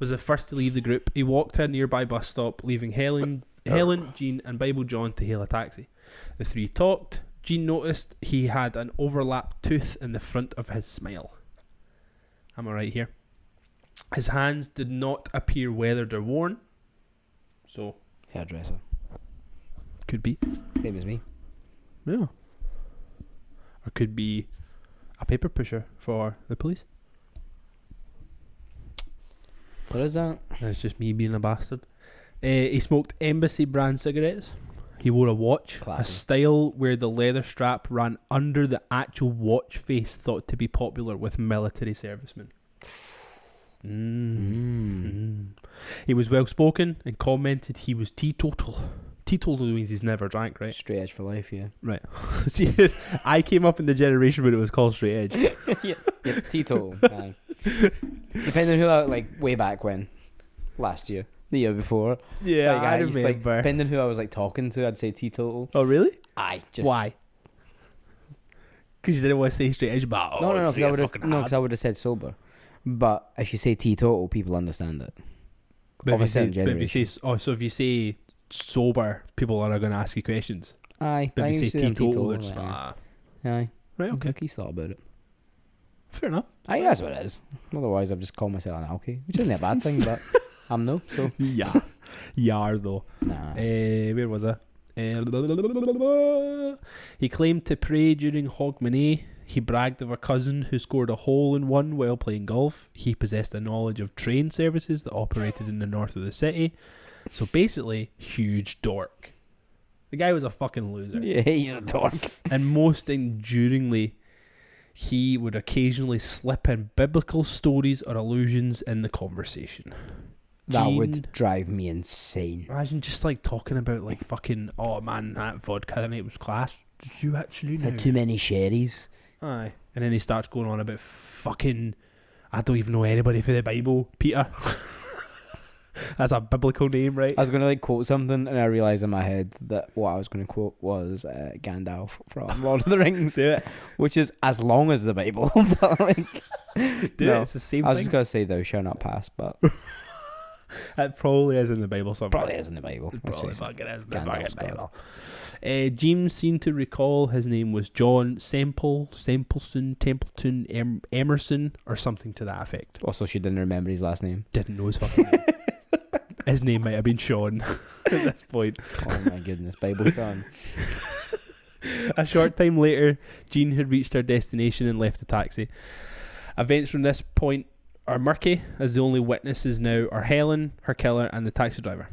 Speaker 1: was the first to leave the group. He walked to a nearby bus stop, leaving Helen, Jean, and Bible John to hail a taxi. The three talked. Jean noticed he had an overlapped tooth in the front of his smile. Am I right here? His hands did not appear weathered or worn. So,
Speaker 2: Hairdresser.
Speaker 1: could be.
Speaker 2: Same as me.
Speaker 1: Yeah. Or could be a paper pusher for the police.
Speaker 2: What is that?
Speaker 1: That's just me being a bastard. He smoked Embassy brand cigarettes. He wore a watch,
Speaker 2: Classy.
Speaker 1: a style where the leather strap ran under the actual watch face, thought to be popular with military servicemen. He was well spoken and commented he was teetotal. Teetotal means he's never drank, right?
Speaker 2: Straight edge for life, yeah.
Speaker 1: Right. See, I came up in the generation when it was called straight edge.
Speaker 2: Yep, teetotal. Aye. Depending on who, like, way back when. Last year. The year before.
Speaker 1: Yeah,
Speaker 2: like,
Speaker 1: I
Speaker 2: used to, like,
Speaker 1: remember.
Speaker 2: depending on who I was, like, talking to, I'd say teetotal.
Speaker 1: Oh, really?
Speaker 2: Aye, just...
Speaker 1: Why? Because you didn't want to say straight edge, but
Speaker 2: No, because I would have said sober. But if you say teetotal, people understand it.
Speaker 1: But
Speaker 2: Of a certain
Speaker 1: if you say,
Speaker 2: generation.
Speaker 1: so if you say sober, people are going to ask you questions.
Speaker 2: Aye.
Speaker 1: But
Speaker 2: I
Speaker 1: if you
Speaker 2: used
Speaker 1: say
Speaker 2: to them
Speaker 1: teetotal, they're just
Speaker 2: aye.
Speaker 1: like,
Speaker 2: Aye.
Speaker 1: right, okay.
Speaker 2: He's thought about it.
Speaker 1: Fair enough.
Speaker 2: Aye, that's what it is. Otherwise, I've just called myself an alky, which isn't a bad thing, but I'm no, so...
Speaker 1: Yeah. Yar, though.
Speaker 2: Nah.
Speaker 1: Where was I? He claimed to pray during Hogmanay. He bragged of a cousin who scored a hole-in-one while playing golf. He possessed a knowledge of train services that operated in the north of the city. So basically, huge dork. The guy was a fucking loser.
Speaker 2: Yeah, he's a dork.
Speaker 1: And most enduringly, he would occasionally slip in biblical stories or allusions in the conversation.
Speaker 2: That
Speaker 1: Gene,
Speaker 2: would drive me insane.
Speaker 1: imagine just like talking about like fucking, oh man, that vodka the night was class. Did you actually know?
Speaker 2: Had too many sherries.
Speaker 1: Aye. And then he starts going on about fucking, I don't even know anybody for the Bible, Peter. That's a biblical name, right?
Speaker 2: I was going to like quote something and I realised in my head that what I was going to quote was Gandalf from Lord of the Rings, which is as long as the Bible. But like,
Speaker 1: Dude,
Speaker 2: no,
Speaker 1: it's the same
Speaker 2: I was
Speaker 1: thing.
Speaker 2: just going to say thou shalt not pass, but
Speaker 1: It probably is in the Bible somewhere.
Speaker 2: probably is in the Bible.
Speaker 1: It
Speaker 2: Let's
Speaker 1: probably
Speaker 2: face it.
Speaker 1: fucking is in the
Speaker 2: Gandalf's
Speaker 1: fucking
Speaker 2: God.
Speaker 1: Bible. James seemed to recall his name was John Templeton, Emerson, or something to that effect.
Speaker 2: Also, she didn't remember his last name.
Speaker 1: Didn't know his fucking name. His name might have been Sean at this point.
Speaker 2: Oh my goodness, Bible fan.
Speaker 1: A short time later, Jean had reached her destination and left the taxi. Events from this point are murky, as the only witnesses now are Helen, her killer, and the taxi driver.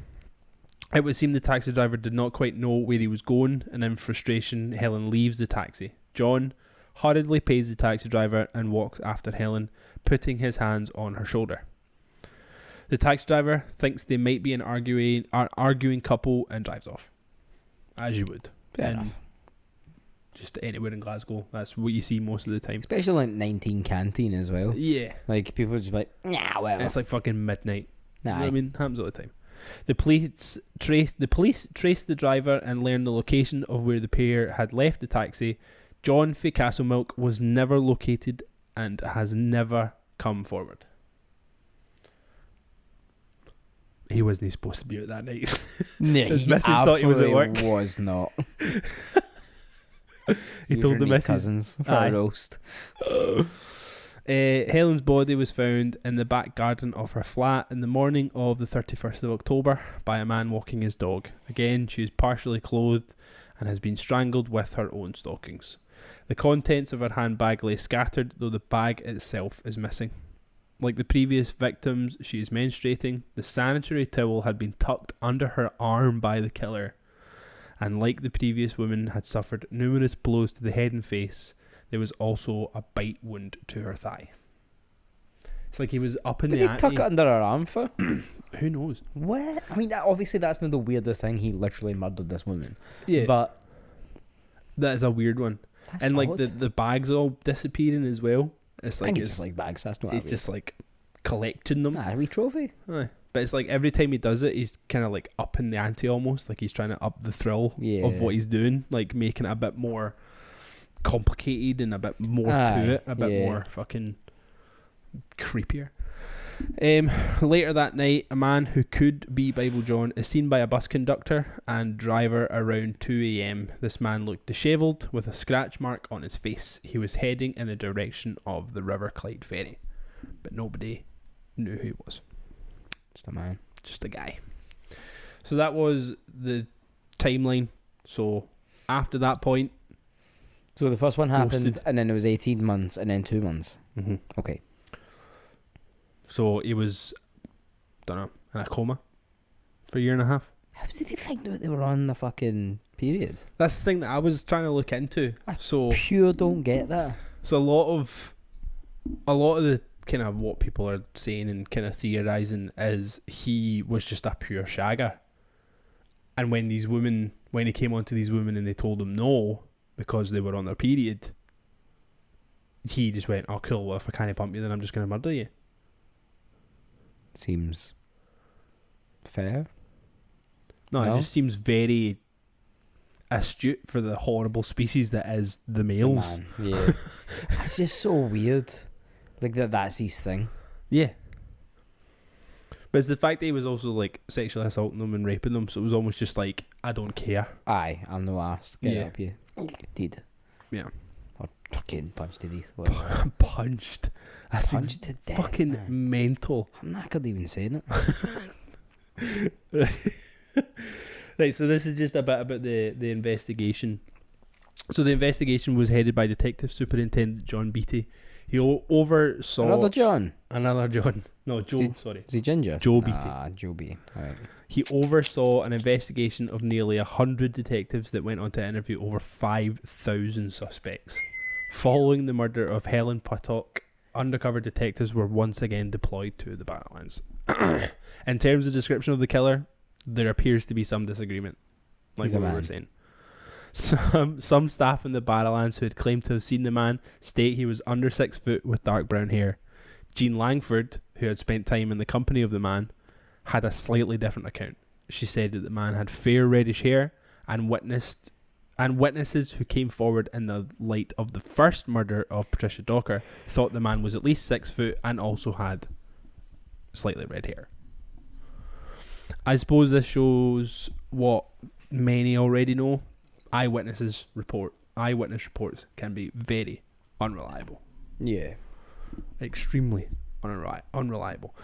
Speaker 1: It would seem the taxi driver did not quite know where he was going, and in frustration, Helen leaves the taxi. John hurriedly pays the taxi driver and walks after Helen, putting his hands on her shoulder. The taxi driver thinks they might be an arguing couple and drives off. As you would.
Speaker 2: Fair enough.
Speaker 1: Just anywhere in Glasgow. That's what you see most of the time.
Speaker 2: Especially like 19 Canteen as well.
Speaker 1: Yeah.
Speaker 2: Like, people are just like, nah, well.
Speaker 1: It's like fucking midnight.
Speaker 2: Nah.
Speaker 1: You know what I mean? Happens all the time. The police traced the driver and learned the location of where the pair had left the taxi. John fae Castlemilk was never located and has never come forward. He wasn't supposed to be out that night.
Speaker 2: Yeah,
Speaker 1: His missus thought he was at work.
Speaker 2: Was not.
Speaker 1: He told the missus.
Speaker 2: Cousins for a roast.
Speaker 1: Helen's body was found in the back garden of her flat in the morning of the 31st of October by a man walking his dog. Again, she is partially clothed and has been strangled with her own stockings. The contents of her handbag lay scattered, though the bag itself is missing. Like the previous victims, she is menstruating. The sanitary towel had been tucked under her arm by the killer. And like the previous woman had suffered numerous blows to the head and face, there was also a bite wound to her thigh. It's like he was up in the ante.
Speaker 2: Did he tuck it under her arm for?
Speaker 1: Who knows?
Speaker 2: What? I mean, obviously that's not the weirdest thing. He literally murdered this woman.
Speaker 1: Yeah.
Speaker 2: But
Speaker 1: that is a weird one.
Speaker 2: that's
Speaker 1: And like
Speaker 2: odd.
Speaker 1: the bags all disappearing as well. It's
Speaker 2: I
Speaker 1: like
Speaker 2: think it's just like bags. That's not.
Speaker 1: he's just like collecting them.
Speaker 2: a wee trophy.
Speaker 1: Aye. But it's like every time he does it, he's kind of like up in the ante almost. Like he's trying to up the thrill of what he's doing. Like making it a bit more complicated and a bit more to it. A bit more fucking creepier. Later that night, a man who could be Bible John is seen by a bus conductor and driver around 2 a.m. This man looked dishevelled with a scratch mark on his face. He was heading in the direction of the River Clyde ferry, but nobody knew who he was.
Speaker 2: Just a man.
Speaker 1: Just a guy. So that was the timeline. So after that point,
Speaker 2: So the first one happened,
Speaker 1: Ghosted.
Speaker 2: and then it was 18 months, and then 2 months.
Speaker 1: mm-hmm.
Speaker 2: Okay.
Speaker 1: So he was, don't know, in a coma for a year and a half.
Speaker 2: How did he find out they were on the fucking period?
Speaker 1: That's the thing that I was trying to look into. So
Speaker 2: Pure don't get that.
Speaker 1: a lot of the kind of what people are saying and kind of theorizing is he was just a pure shagger. And when he came onto these women and they told him no because they were on their period, he just went, "Oh, cool. Well, if I can't pump you, then I'm just going to murder you."
Speaker 2: Seems fair.
Speaker 1: No,
Speaker 2: No?
Speaker 1: it just seems very astute for the horrible species that is the males.
Speaker 2: Man, yeah. That's just so weird. Like that's his thing.
Speaker 1: Yeah. But it's the fact that he was also like sexually assaulting them and raping them, so it was almost just like, I don't care.
Speaker 2: Aye, I'm no arse. Get
Speaker 1: Yeah.
Speaker 2: up you. Did.
Speaker 1: Yeah.
Speaker 2: Or fucking punched to death. Whatever.
Speaker 1: Punched. That's
Speaker 2: Punched to death.
Speaker 1: fucking
Speaker 2: man.
Speaker 1: mental.
Speaker 2: I'm not good even saying it.
Speaker 1: Right, so this is just a bit about the investigation. So the investigation was headed by Detective Superintendent John Beattie. He oversaw...
Speaker 2: Another John.
Speaker 1: Another John. No, Joe,
Speaker 2: Did-
Speaker 1: sorry.
Speaker 2: Is he ginger?
Speaker 1: Joe Beattie.
Speaker 2: Ah, Joe B. Alright.
Speaker 1: He oversaw an investigation of nearly 100 detectives that went on to interview over 5,000 suspects. Following the murder of Helen Puttock, undercover detectives were once again deployed to the Badlands. In terms of description of the killer, there appears to be some disagreement, like
Speaker 2: He's a
Speaker 1: what we were
Speaker 2: man.
Speaker 1: saying. Some staff in the Badlands who had claimed to have seen the man state he was under 6 foot with dark brown hair. Jean Langford, who had spent time in the company of the man, had a slightly different account. She said that the man had fair reddish hair, and witnesses who came forward in the light of the first murder of Patricia Docker thought the man was at least 6 foot and also had slightly red hair. I suppose this shows what many already know. Eyewitness reports can be very unreliable.
Speaker 2: Yeah.
Speaker 1: Extremely unreliable.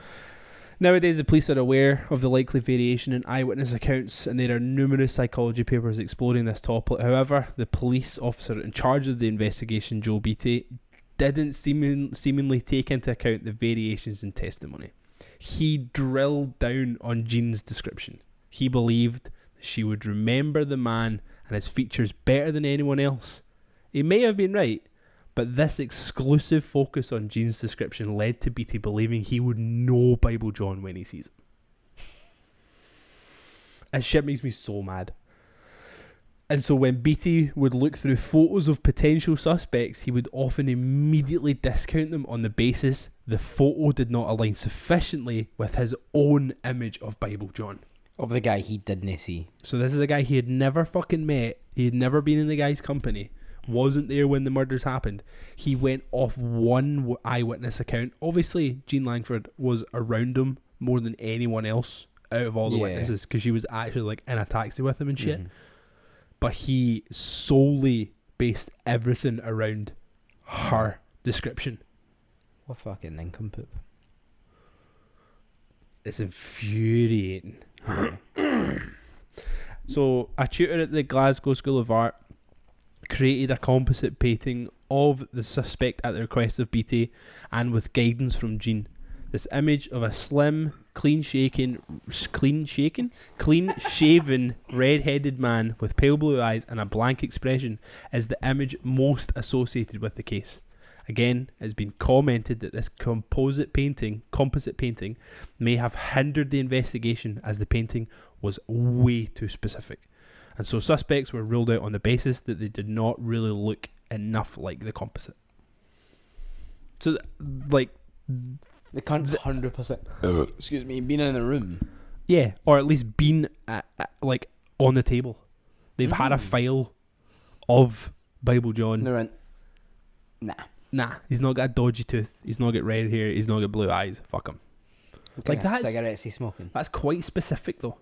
Speaker 1: Nowadays, the police are aware of the likely variation in eyewitness accounts, and there are numerous psychology papers exploring this topic. However, the police officer in charge of the investigation, Joe Beattie, didn't seemingly take into account the variations in testimony. He drilled down on Jean's description. He believed she would remember the man and his features better than anyone else. He may have been right, but this exclusive focus on Jean's description led to Beattie believing he would know Bible John when he sees him. And shit makes me so mad. And so when Beattie would look through photos of potential suspects, he would often immediately discount them on the basis the photo did not align sufficiently with his own image of Bible John.
Speaker 2: Of the guy he didn't see.
Speaker 1: So this is a guy he had never fucking met. He had never been in the guy's company. Wasn't there when the murders happened. He went off one eyewitness account. Obviously, Jean Langford was around him more than anyone else out of all the witnesses, because she was actually like in a taxi with him and shit. Mm-hmm. But he solely based everything around her description.
Speaker 2: What fucking nincompoop.
Speaker 1: It's infuriating. So, a tutor at the Glasgow School of Art created a composite painting of the suspect at the request of Beattie and with guidance from Jean. This image of a slim, clean-shaven, red-headed man with pale blue eyes and a blank expression is the image most associated with the case. Again, it's been commented that this composite painting may have hindered the investigation as the painting was way too specific. And so suspects were ruled out on the basis that they did not really look enough like the composite. So, like...
Speaker 2: They can't 100%. Excuse me, been in the room.
Speaker 1: Yeah, or at least been like on the table. They've had a file of Bible John.
Speaker 2: They went,
Speaker 1: nah. He's not got a dodgy tooth. He's not got red hair. He's not got blue eyes. Fuck him.
Speaker 2: Like that cigarettes he's smoking.
Speaker 1: That's quite specific though.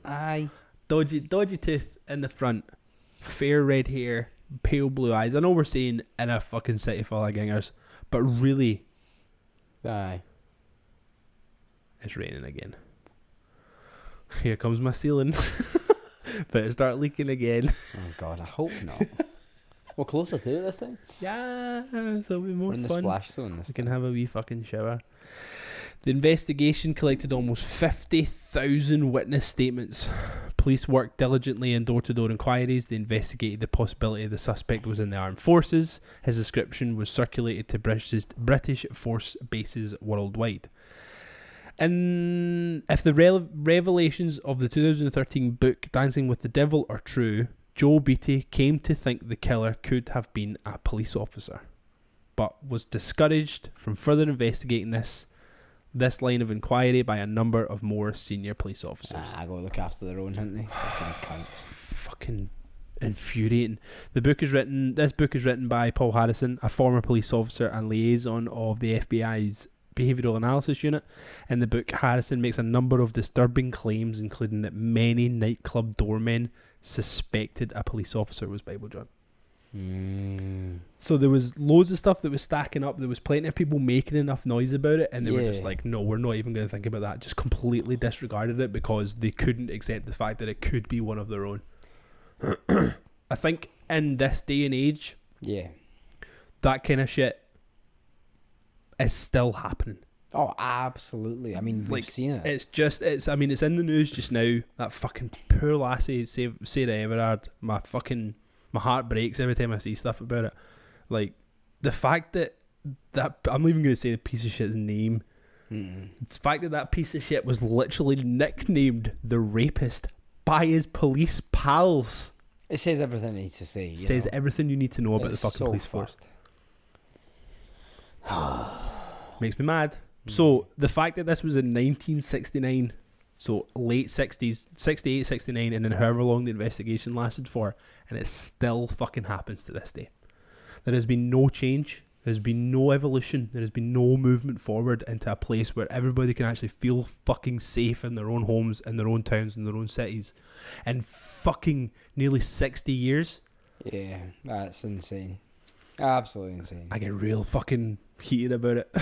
Speaker 2: Aye.
Speaker 1: Dodgy tooth in the front, fair red hair, pale blue eyes. I know we're saying in a fucking city full of gangers, but really,
Speaker 2: aye.
Speaker 1: It's raining again. Here comes my ceiling. Better start leaking again.
Speaker 2: Oh God, I hope not. We're closer to it this time.
Speaker 1: Yeah, it'll be more
Speaker 2: We're in
Speaker 1: fun.
Speaker 2: the splash zone this
Speaker 1: We can have a wee fucking shower. The investigation collected almost 50,000 witness statements. Police worked diligently in door-to-door inquiries. They investigated the possibility the suspect was in the armed forces. His description was circulated to British force bases worldwide. And if the revelations of the 2013 book Dancing with the Devil are true, Joe Beattie came to think the killer could have been a police officer, but was discouraged from further investigating this line of inquiry by a number of more senior police officers.
Speaker 2: I go look after their own, haven't they? Fucking cunts.
Speaker 1: Fucking infuriating. This book is written by Paul Harrison, a former police officer and liaison of the FBI's Behavioural Analysis Unit. In the book, Harrison makes a number of disturbing claims, including that many nightclub doormen suspected a police officer was Bible John. So there was loads of stuff that was stacking up. There was plenty of people making enough noise about it, and they were just like, no, we're not even going to think about that. Just completely disregarded it because they couldn't accept the fact that it could be one of their own. I think in this day and age, that kind of shit is still happening.
Speaker 2: Oh, absolutely. I mean, we've seen it.
Speaker 1: It's in the news just now. That fucking poor lassie, Sarah Everard, my heart breaks every time I see stuff about it. Like, the fact that I'm not even going to say the piece of shit's name. The fact that piece of shit was literally nicknamed the rapist by his police pals.
Speaker 2: It says everything it needs to say.
Speaker 1: Says everything you need to know about the fucking police force. Makes me mad. So the fact that this was in 1969, so late 60s, 68, 69, and then however long the investigation lasted for, and it still fucking happens to this day. There has been no change. There's been no evolution. There has been no movement forward into a place where everybody can actually feel fucking safe in their own homes, in their own towns, in their own cities. In fucking nearly 60 years.
Speaker 2: Yeah, that's insane. Absolutely insane.
Speaker 1: I get real fucking heated about it.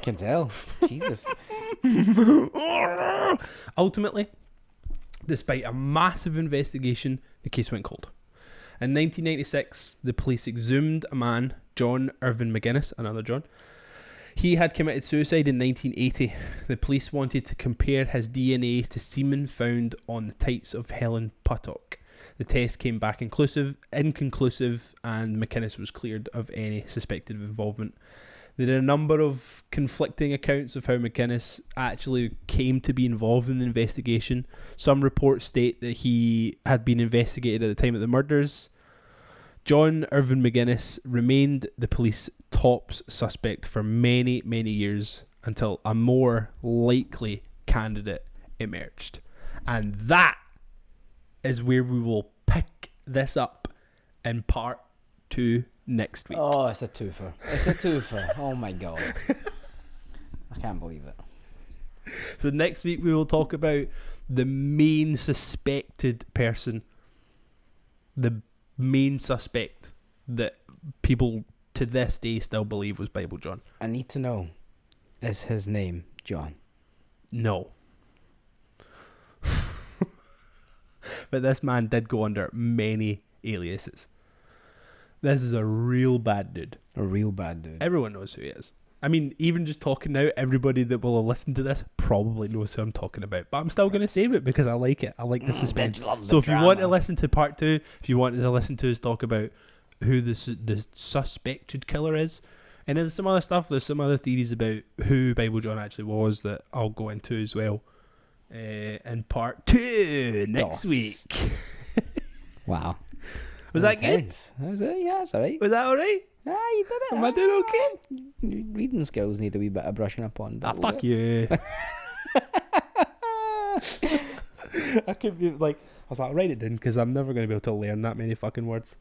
Speaker 2: Can tell. Jesus.
Speaker 1: Ultimately, despite a massive investigation, the case went cold. In 1996, the police exhumed a man, John Irvin McGuinness, another John. He had committed suicide in 1980. The police wanted to compare his DNA to semen found on the tights of Helen Puttock. The test came back inconclusive, and McInnes was cleared of any suspected involvement. There are a number of conflicting accounts of how McInnes actually came to be involved in the investigation. Some reports state that he had been investigated at the time of the murders. John Irvin McGuinness remained the police top suspect for many, many years until a more likely candidate emerged. And that is where we will pick this up in part 2 next week.
Speaker 2: Oh, it's a twofer. Oh my god. I can't believe it.
Speaker 1: So next week we will talk about the main suspected person. The main suspect that people to this day still believe was Bible John.
Speaker 2: I need to know, is his name John?
Speaker 1: No. But this man did go under many aliases. This is a real bad dude.
Speaker 2: A real bad dude.
Speaker 1: Everyone knows who he is. I mean, even just talking now, everybody that will listen to this probably knows who I'm talking about. But I'm still going to save it because I like it. I like the suspense. So if you want to listen to part 2, if you want to listen to us talk about who the suspected killer is, and then there's some other stuff, there's some other theories about who Bible John actually was that I'll go into as well in part 2 next week.
Speaker 2: Wow.
Speaker 1: Was that good?
Speaker 2: That was it, yeah, that's alright.
Speaker 1: Was that alright?
Speaker 2: Ah, you did it.
Speaker 1: Am I doing okay?
Speaker 2: Your reading skills need a wee bit of brushing up on.
Speaker 1: Ah, fuck you. I could be like, I was like, I'll write it down because I'm never going to be able to learn that many fucking words.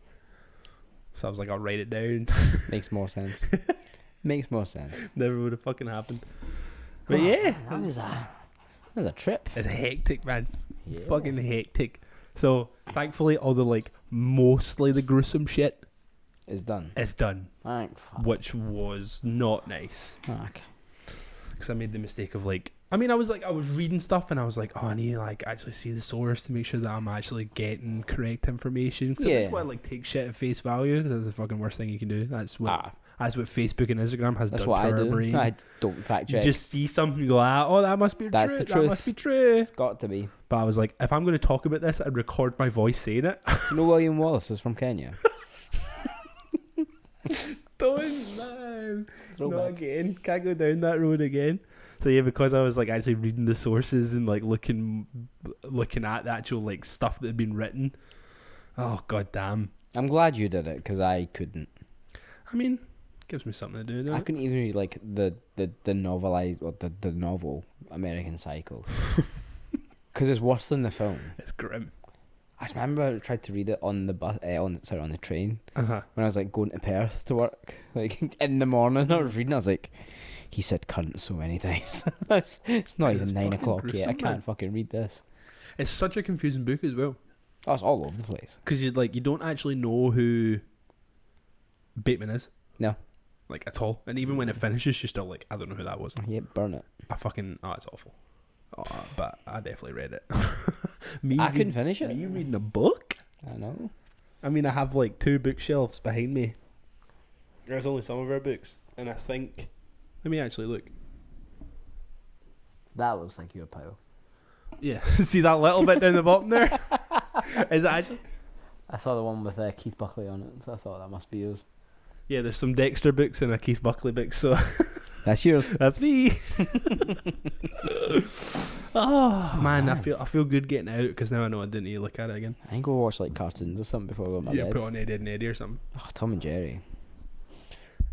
Speaker 1: So I was like, I'll write it down.
Speaker 2: Makes more sense. Makes more sense.
Speaker 1: Never would have fucking happened. But yeah.
Speaker 2: That was a trip.
Speaker 1: It's hectic, man.
Speaker 2: Yeah.
Speaker 1: Fucking hectic. So thankfully all the like mostly the gruesome shit
Speaker 2: It's done.
Speaker 1: is done.
Speaker 2: Thank fuck.
Speaker 1: Which was not nice.
Speaker 2: Fuck.
Speaker 1: Because I made the mistake of like, I mean, I was reading stuff and I was like, oh, I need to like actually see the source to make sure that I'm actually getting correct information. Because I just want to like take shit at face value because that's the fucking worst thing you can do. That's what Facebook and Instagram has done to our brain.
Speaker 2: I don't fact check.
Speaker 1: You just see something and go, oh, that must be
Speaker 2: That's
Speaker 1: true.
Speaker 2: the truth.
Speaker 1: That must be true.
Speaker 2: It's got to be.
Speaker 1: But I was like, if I'm going to talk about this, I'd record my voice saying it.
Speaker 2: Do you know William Wallace is from Kenya?
Speaker 1: Don't, man.
Speaker 2: Throwback.
Speaker 1: Not again. Can't go down that road again. So yeah, because I was like actually reading the sources and like looking at the actual like stuff that had been written. Oh god damn.
Speaker 2: I'm glad you did it because I couldn't.
Speaker 1: I mean, gives me something to do. Doesn't
Speaker 2: I
Speaker 1: it?
Speaker 2: couldn't even read like the novelized or the novel American Psycho because it's worse than the film.
Speaker 1: It's grim.
Speaker 2: I remember I tried to read it on the bus, on the train
Speaker 1: Uh-huh.
Speaker 2: when I was like going to Perth to work. Like in the morning, I was reading. I was like, he said "cunt" so many times. it's not even 9 o'clock yet. I
Speaker 1: gruesome,
Speaker 2: can't
Speaker 1: man.
Speaker 2: fucking read this.
Speaker 1: It's such a confusing book as well.
Speaker 2: Oh, it's all over the place.
Speaker 1: Because you don't actually know who Bateman is.
Speaker 2: No.
Speaker 1: Like at all. And even when it finishes, you're still like, I don't know who that was.
Speaker 2: Yeah, burn it.
Speaker 1: It's awful. But I definitely read it.
Speaker 2: I couldn't finish it.
Speaker 1: Me reading a book?
Speaker 2: I know.
Speaker 1: I mean, I have like 2 bookshelves behind me. There's only some of our books. And I think... Let me actually look.
Speaker 2: That looks like your pile.
Speaker 1: Yeah. See that little bit down the bottom there? Is it actually?
Speaker 2: I saw the one with Keith Buckley on it, so I thought that must be yours.
Speaker 1: Yeah, there's some Dexter books and a Keith Buckley book, so...
Speaker 2: That's yours.
Speaker 1: That's me. Oh man, I feel good getting out because now I know I didn't need to look at it again.
Speaker 2: I think we'll watch like cartoons or something before I go to my bed.
Speaker 1: Put on Ed and Eddie or something.
Speaker 2: Oh, Tom and Jerry.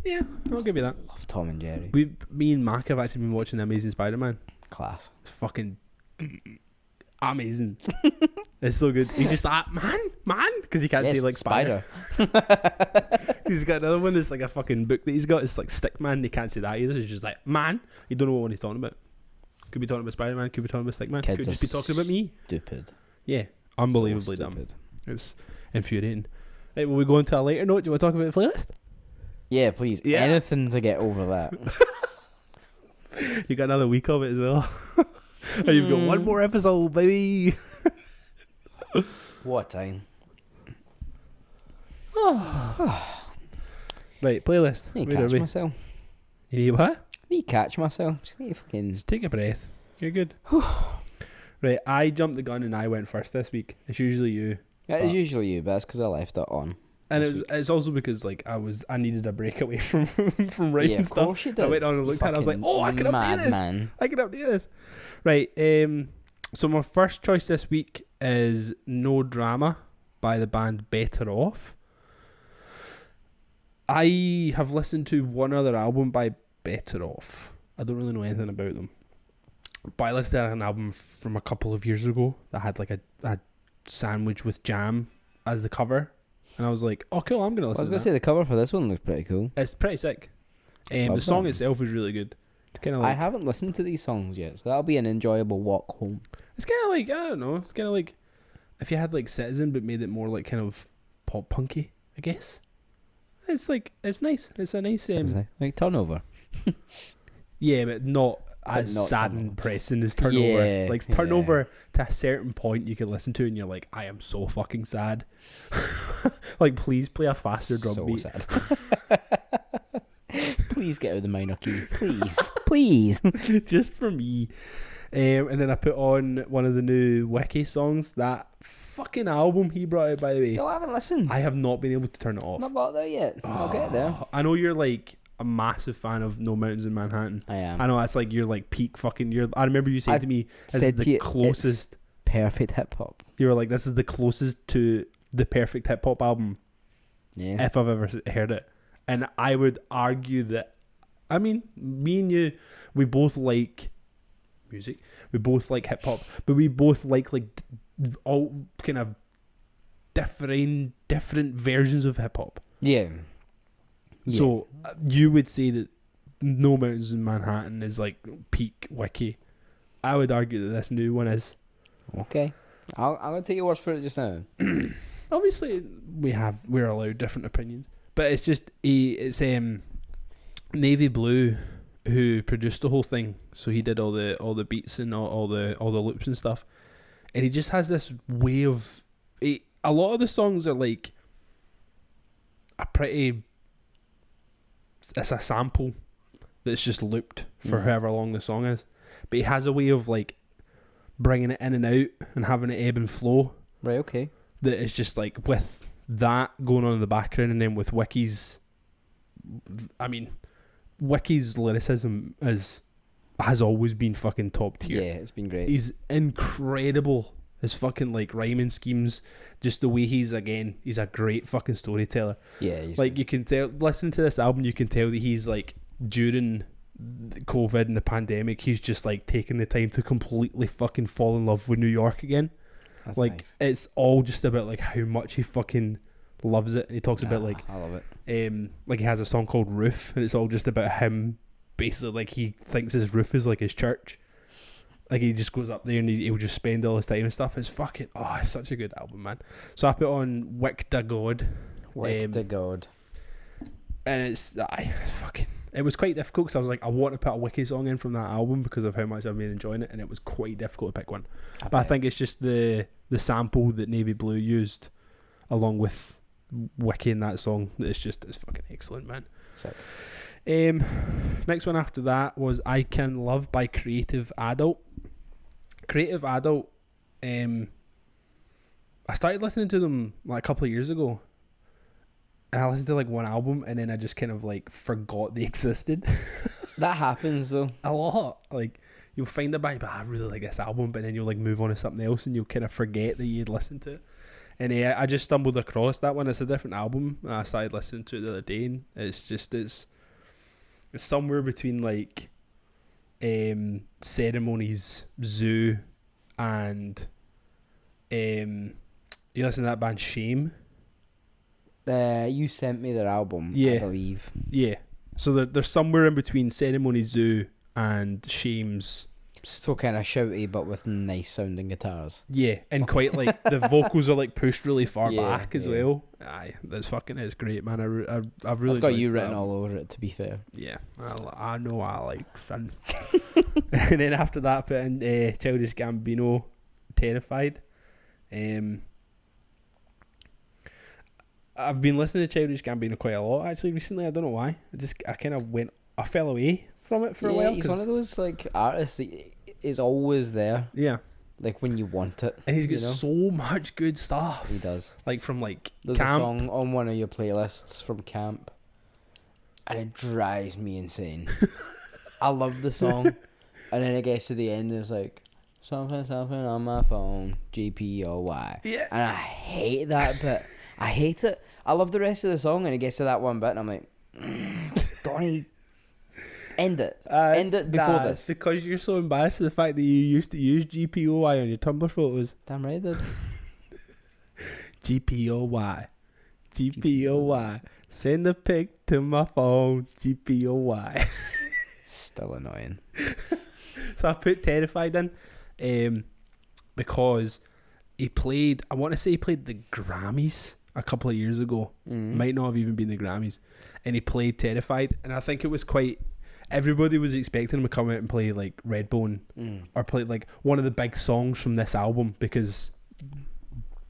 Speaker 1: Yeah, I'll give you that.
Speaker 2: Love Tom and Jerry.
Speaker 1: Me and Mac have actually been watching The Amazing Spider-Man.
Speaker 2: Class.
Speaker 1: It's fucking amazing. It's so good. He's just like, man, because he can't say like spider. He's got another one that's like a fucking book that he's got. It's like Stickman. He can't say that either. He's just like, man. You don't know what one he's talking about. Could be talking about Spider-Man. Could be talking about Stickman.
Speaker 2: Kids
Speaker 1: could just be talking about me.
Speaker 2: Stupid.
Speaker 1: Yeah, unbelievably
Speaker 2: So
Speaker 1: dumb.
Speaker 2: stupid.
Speaker 1: It's infuriating. Right, will we go into a later note? Do you want to talk about the playlist?
Speaker 2: Yeah, please.
Speaker 1: Yeah.
Speaker 2: Anything to get over that.
Speaker 1: You got another week of it as well. And you've got one more episode, baby.
Speaker 2: What time?
Speaker 1: Right, playlist.
Speaker 2: I need
Speaker 1: Where
Speaker 2: to
Speaker 1: are
Speaker 2: catch
Speaker 1: we?
Speaker 2: myself.
Speaker 1: You need what?
Speaker 2: need to catch myself. Just need to fucking...
Speaker 1: Just take a breath. You're good. Right, I jumped the gun and I went first this week. It's usually you.
Speaker 2: It is usually you, but that's because I left it on.
Speaker 1: And it's also because like I needed a break away from writing
Speaker 2: Of
Speaker 1: stuff.
Speaker 2: course you did.
Speaker 1: I went on and looked at it. I was like, oh, I can update this.
Speaker 2: Man.
Speaker 1: I can update this. Right. So my first choice this week is No Drama by the band Better Off. I have listened to one other album by Better Off. I don't really know anything about them. But I listened to an album from a couple of years ago that had like a sandwich with jam as the cover. And I was like, oh cool, I'm going to listen to that.
Speaker 2: I was going to say the cover for this one looks pretty cool.
Speaker 1: It's pretty sick. The song itself is really good. Kind of like,
Speaker 2: I haven't listened to these songs yet, so that'll be an enjoyable walk home.
Speaker 1: it's kind of like, I don't know, it's kind of like if you had like Citizen but made it more like kind of pop punky, I guess. It's like, it's nice. It's a nice...
Speaker 2: like Turnover.
Speaker 1: Yeah, but not as
Speaker 2: not
Speaker 1: sad
Speaker 2: Turnover.
Speaker 1: and depressing as Turnover.
Speaker 2: Yeah,
Speaker 1: Like Turnover, to a certain point you can listen to and you're like, I am so fucking sad. Like, please play a faster drum
Speaker 2: So
Speaker 1: beat.
Speaker 2: sad. Please get out of the minor key. Please. Please.
Speaker 1: Just for me. And then I put on one of the new Wiki songs. That fucking album he brought out, by the way.
Speaker 2: Still haven't listened.
Speaker 1: I have not been able to turn it off.
Speaker 2: Not got there yet. I'll get there.
Speaker 1: I know you're like a massive fan of No Mountains in Manhattan.
Speaker 2: I am.
Speaker 1: I know that's like your like peak fucking. I remember you saying to me, "This is
Speaker 2: said to
Speaker 1: the
Speaker 2: you,
Speaker 1: closest."
Speaker 2: Perfect hip hop.
Speaker 1: You were like, "This is the closest to the perfect hip hop album
Speaker 2: Yeah.
Speaker 1: if I've ever heard it." And I would argue that, I mean, me and you, we both like music. We both like hip hop, but we both like all kind of different versions of hip hop.
Speaker 2: Yeah.
Speaker 1: So you would say that No Mountains in Manhattan is like peak Wiki. I would argue that this new one is.
Speaker 2: Okay. I'm gonna take your words for it just now.
Speaker 1: Obviously, we're allowed different opinions, but it's just it's Navy Blue who produced the whole thing. So he did all the beats and all the loops and stuff, and he just has this way of. A lot of the songs are like a pretty. It's a sample that's just looped for however long the song is, but he has a way of like bringing it in and out and having it ebb and flow.
Speaker 2: Right. Okay.
Speaker 1: That is just like with that going on in the background, and then with Wiki's, I mean, Wiki's lyricism has always been fucking top tier.
Speaker 2: Yeah, it's been great.
Speaker 1: He's incredible. His fucking like rhyming schemes, just the way he's a great fucking storyteller.
Speaker 2: Yeah, he's
Speaker 1: Like
Speaker 2: good.
Speaker 1: you can tell, listening to this album, you can tell that he's like during COVID and the pandemic, he's just like taking the time to completely fucking fall in love with New York again.
Speaker 2: That's
Speaker 1: like
Speaker 2: nice.
Speaker 1: it's all just about like how much he fucking loves it, and he talks about like
Speaker 2: I love it.
Speaker 1: like he has a song called Roof, and it's all just about him basically like he thinks his roof is like his church. Like he just goes up there and he'll just spend all his time and stuff. It's fucking it's such a good album, man. So I put on Wick da God.
Speaker 2: Wick the God.
Speaker 1: And it's fucking. It was quite difficult because I was like, I want to put a Wiki song in from that album because of how much I've been enjoying it, and it was quite difficult to pick one. But I think it's just the sample that Navy Blue used, along with Wiki in that song, that it's fucking excellent, man.
Speaker 2: Sick.
Speaker 1: Next one after that was I Can Love by Creative Adult. Creative Adult, I started listening to them like a couple of years ago, and I listened to like one album, and then I just kind of like forgot they existed.
Speaker 2: That happens though.
Speaker 1: A lot. Like you'll find a band, but I really like this album, but then you'll like move on to something else, and you'll kind of forget that you'd listened to it. And I just stumbled across that one. It's a different album. I started listening to it the other day, and it's somewhere between like Ceremonies, Zoo, and you listen to that band Shame.
Speaker 2: You sent me their album,
Speaker 1: Yeah.
Speaker 2: I believe.
Speaker 1: Yeah, so they're somewhere in between Ceremonies, Zoo, and Shame's.
Speaker 2: So kind of shouty, but with nice sounding guitars.
Speaker 1: Yeah, and quite like the vocals are like pushed really far
Speaker 2: Yeah,
Speaker 1: back as
Speaker 2: yeah.
Speaker 1: well. Aye, it's great, man. I've really
Speaker 2: It's got
Speaker 1: enjoyed
Speaker 2: you
Speaker 1: that
Speaker 2: written
Speaker 1: album.
Speaker 2: all over it, to be fair.
Speaker 1: Yeah, I know I like fun. And then after that, I put in Childish Gambino, Terrified. I've been listening to Childish Gambino quite a lot actually recently. I don't know why. I kind of I fell away from it for a while.
Speaker 2: He's one of those like artists that is always there,
Speaker 1: Yeah,
Speaker 2: like when you want it.
Speaker 1: and he's got so much good stuff.
Speaker 2: He does.
Speaker 1: Like from like
Speaker 2: There's
Speaker 1: camp.
Speaker 2: a song on one of your playlists from camp, and it drives me insane. I love the song, and then it gets to the end and it's like something on my phone, GPOY.
Speaker 1: Yeah.
Speaker 2: And I hate that bit. I hate it. I love the rest of the song, and it gets to that one bit, and I'm like, Donnie, end it. End it before this.
Speaker 1: It's because you're so embarrassed of the fact that you used to use GPOY on your Tumblr photos.
Speaker 2: Damn right, dude.
Speaker 1: GPOY. GPOY. Send a pic to my phone. GPOY.
Speaker 2: Still annoying.
Speaker 1: So I put Terrified in because he played, I want to say he played the Grammys a couple of years ago. Might not have even been the Grammys. And he played Terrified. And I think it was quite, everybody was expecting him to come out and play like Redbone or play like one of the big songs from this album because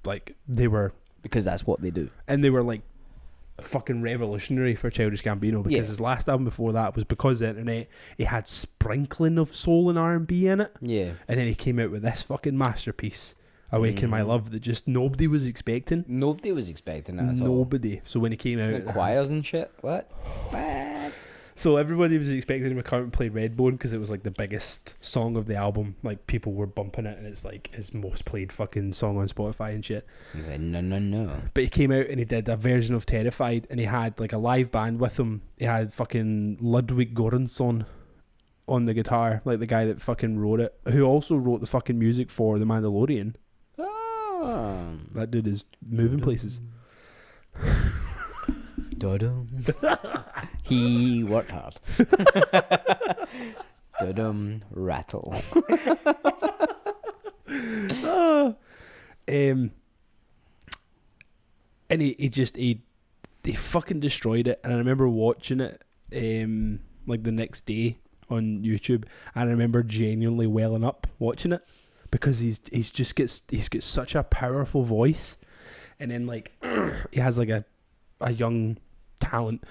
Speaker 1: like they were,
Speaker 2: Because that's what they do.
Speaker 1: and they were like fucking revolutionary for Childish Gambino because his last album before that was Because of the Internet. He had sprinkling of soul and R&B in it,
Speaker 2: Yeah.
Speaker 1: and then he came out with this fucking masterpiece, Awaken My Love, that just nobody was expecting.
Speaker 2: Nobody was expecting that at all.
Speaker 1: Nobody. So when he came out,
Speaker 2: The choirs and shit. What? What?
Speaker 1: so everybody was expecting him to come out and play Redbone because it was like the biggest song of the album. Like people were bumping it, and it's like his most played fucking song on Spotify and shit.
Speaker 2: He said, no.
Speaker 1: But he came out and he did a version of Terrified, and he had like a live band with him. He had fucking Ludwig Göransson on the guitar, like the guy that fucking wrote it, who also wrote the fucking music for The Mandalorian.
Speaker 2: Oh.
Speaker 1: That dude is moving places.
Speaker 2: Dudum. He worked hard. Dudum rattle.
Speaker 1: And he fucking destroyed it. And I remember watching it like the next day on YouTube, and I remember genuinely welling up watching it because he's got such a powerful voice, and then like he has like a young talent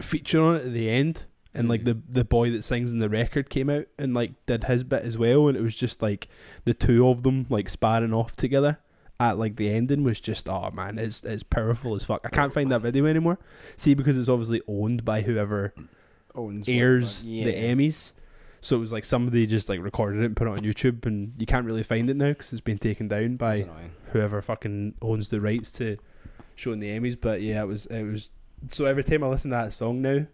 Speaker 1: feature on it at the end, and like the boy that sings in the record came out and like did his bit as well, and it was just like the two of them like sparring off together at like the ending was just, oh man, it's powerful as fuck. I can't find that video anymore, see, because it's obviously owned by whoever airs the Emmys. So it was like somebody just like recorded it and put it on YouTube, and you can't really find it now because it's been taken down by whoever fucking owns the rights to showing the Emmys. But yeah, it was so every time I listen to that song now,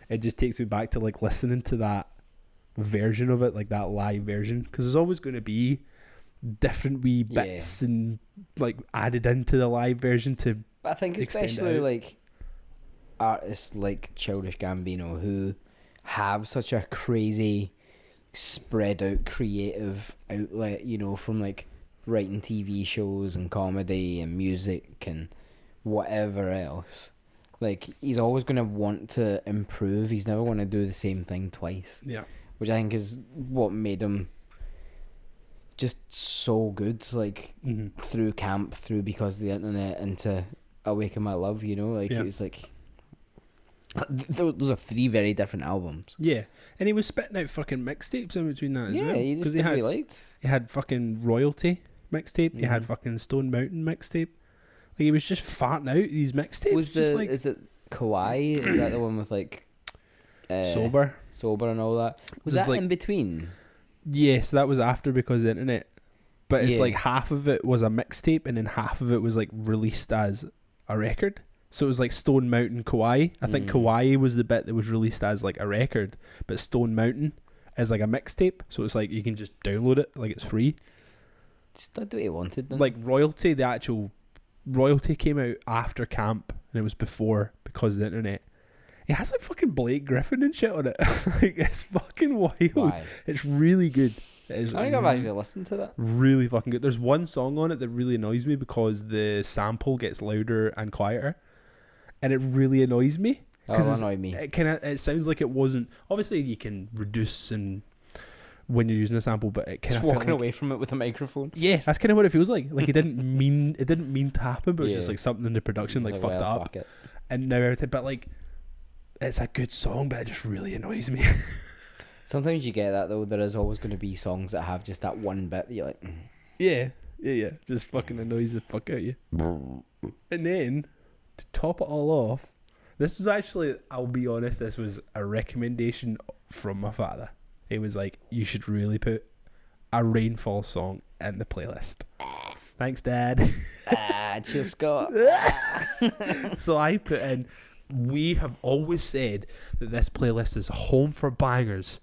Speaker 1: it just takes me back to like listening to that version of it, like that live version, because there's always going to be different wee bits and like added into the live version to.
Speaker 2: But I think especially like artists like Childish Gambino who have such a crazy spread out creative outlet, you know, from like writing TV shows and comedy and music and whatever else. Like, he's always going to want to improve. He's never going to do the same thing twice.
Speaker 1: Yeah.
Speaker 2: Which I think is what made him just so good, like, through camp, through Because of the Internet, into Awaken My Love, you know? Like, it was like... Those are three very different albums.
Speaker 1: Yeah. And he was spitting out fucking mixtapes in between that as well.
Speaker 2: Yeah, he just did what he liked.
Speaker 1: He had fucking Royalty mixtape. He had fucking Stone Mountain mixtape. Like, he was just farting out these mixtapes.
Speaker 2: Is it Kawaii? Is that the one with like
Speaker 1: Sober
Speaker 2: and all that? Was that like, in between?
Speaker 1: Yeah, so that was after Because of the Internet. But it's like half of it was a mixtape and then half of it was like released as a record. So it was like Stone Mountain Kawaii. I think Kawaii was the bit that was released as like a record, but Stone Mountain is like a mixtape. So it's like you can just download it, like it's free.
Speaker 2: Just did what he wanted. Then.
Speaker 1: Like Royalty, the actual Royalty came out after Camp, and it was before Because of the Internet. It has like fucking Blake Griffin and shit on it. Like, it's fucking wild.
Speaker 2: Why?
Speaker 1: It's really good.
Speaker 2: I think I've actually listened to that.
Speaker 1: Really fucking good. There's one song on it that really annoys me because the sample gets louder and quieter, and it really annoys me.
Speaker 2: That'll annoy me.
Speaker 1: It sounds like it wasn't. Obviously, you can reduce and when you're using a sample, but it kind of
Speaker 2: walking away from it with a microphone.
Speaker 1: Yeah, that's kind of what it feels like. Like it didn't mean to happen, but it was just like something in the production like fucked it up.
Speaker 2: Fuck it.
Speaker 1: And now everything, but like it's a good song, but it just really annoys me.
Speaker 2: Sometimes you get that though. There is always going to be songs that have just that one bit that you're like,
Speaker 1: Yeah. Just fucking annoys the fuck out of you. And then, to top it all off, this is actually, I'll be honest, this was a recommendation from my father. He was like, you should really put a rainfall song in the playlist. Thanks, Dad.
Speaker 2: Cheers, Scott.
Speaker 1: So I put in, we have always said that this playlist is home for bangers.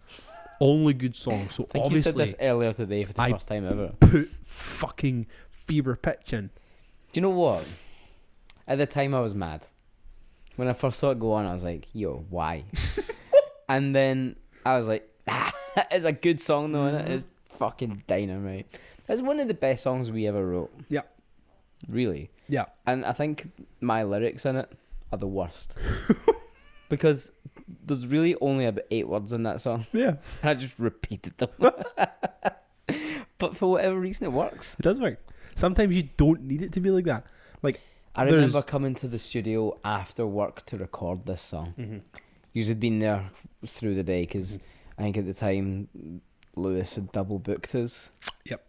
Speaker 1: Only good songs. So
Speaker 2: I think
Speaker 1: obviously,
Speaker 2: you said this earlier today for the first time ever.
Speaker 1: Put fucking Fever Pitch in.
Speaker 2: Do you know what? At the time, I was mad. When I first saw it go on, I was like, yo, why? And then I was like, it's a good song though, innit? It's fucking dynamite. It's one of the best songs we ever wrote.
Speaker 1: Yeah.
Speaker 2: Really.
Speaker 1: Yeah.
Speaker 2: And I think my lyrics in it are the worst. Because there's really only about 8 words in that song.
Speaker 1: Yeah.
Speaker 2: And I just repeated them. But for whatever reason, it works.
Speaker 1: It does work. Sometimes you don't need it to be like that. Like,
Speaker 2: I remember coming to the studio after work to record this song.
Speaker 1: Mm-hmm.
Speaker 2: You had been there through the day because I think at the time Lewis had double booked us.
Speaker 1: Yep.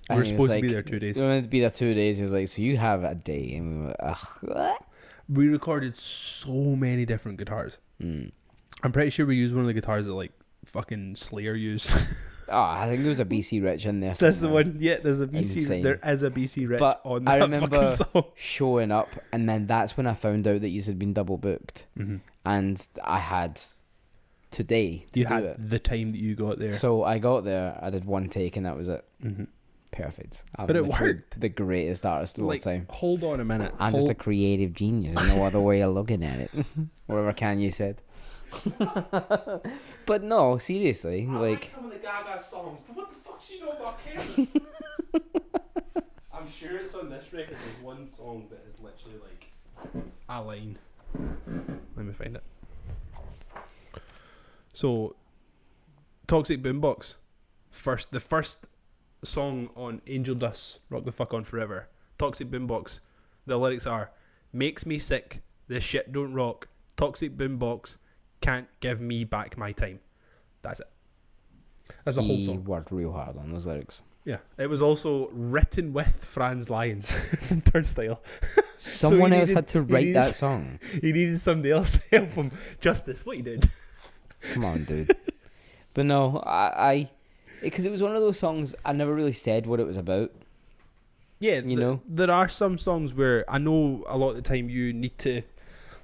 Speaker 2: And
Speaker 1: We were
Speaker 2: he was
Speaker 1: supposed to
Speaker 2: like,
Speaker 1: be there 2 days.
Speaker 2: We were meant to be there 2 days. He was like, so you have a day. And we were like, ugh, what?
Speaker 1: We recorded so many different guitars. I'm pretty sure we used one of the guitars that like fucking Slayer used.
Speaker 2: Oh, I think there was a BC Rich in there.
Speaker 1: That's the one. Yeah, there's a BC.
Speaker 2: Insane.
Speaker 1: There is a BC Rich
Speaker 2: But
Speaker 1: on that
Speaker 2: I remember
Speaker 1: fucking song.
Speaker 2: showing up, and then that's when I found out that you had been double booked, and I had today to
Speaker 1: You
Speaker 2: do
Speaker 1: had
Speaker 2: it.
Speaker 1: the time that you got there.
Speaker 2: So I got there, I did one take, and that was it.
Speaker 1: Mm-hmm.
Speaker 2: Perfect.
Speaker 1: But it worked.
Speaker 2: The greatest artist of all time.
Speaker 1: Hold on a minute.
Speaker 2: I'm just a creative genius. No other way of looking at it. Whatever Kanye said. But no, seriously, like
Speaker 1: some of the Gaga songs, but what the fuck do you know about Karen? I'm sure it's on this record. There's one song that is literally like a line. Let me find it. So, Toxic Boombox, the first song on Angel Dust, Rock the Fuck On Forever. Toxic Boombox. The lyrics are, makes me sick, this shit don't rock, Toxic Boombox, can't give me back my time. That's it. That's the whole song.
Speaker 2: He worked real hard on those lyrics.
Speaker 1: Yeah. It was also written with Franz Lyons from Turnstile.
Speaker 2: Someone else had to write that song.
Speaker 1: He needed somebody else to help him. Justice, what he did.
Speaker 2: Come on, dude. But no, I because it was one of those songs I never really said what it was about.
Speaker 1: Yeah,
Speaker 2: you know,
Speaker 1: there are some songs where I know a lot of the time you need to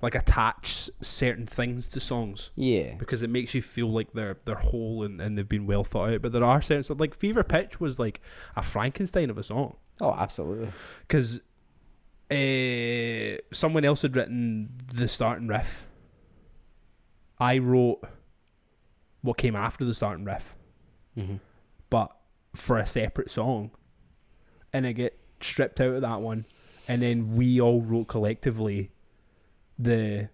Speaker 1: like attach certain things to songs.
Speaker 2: Yeah.
Speaker 1: Because it makes you feel like they're whole and they've been well thought out. But there are certain songs, like Fever Pitch was like a Frankenstein of a song.
Speaker 2: Oh, absolutely.
Speaker 1: Because someone else had written the starting riff. I wrote what came after the starting riff.
Speaker 2: Mm-hmm.
Speaker 1: But for a separate song. And it get stripped out of that one. And then we all wrote collectively the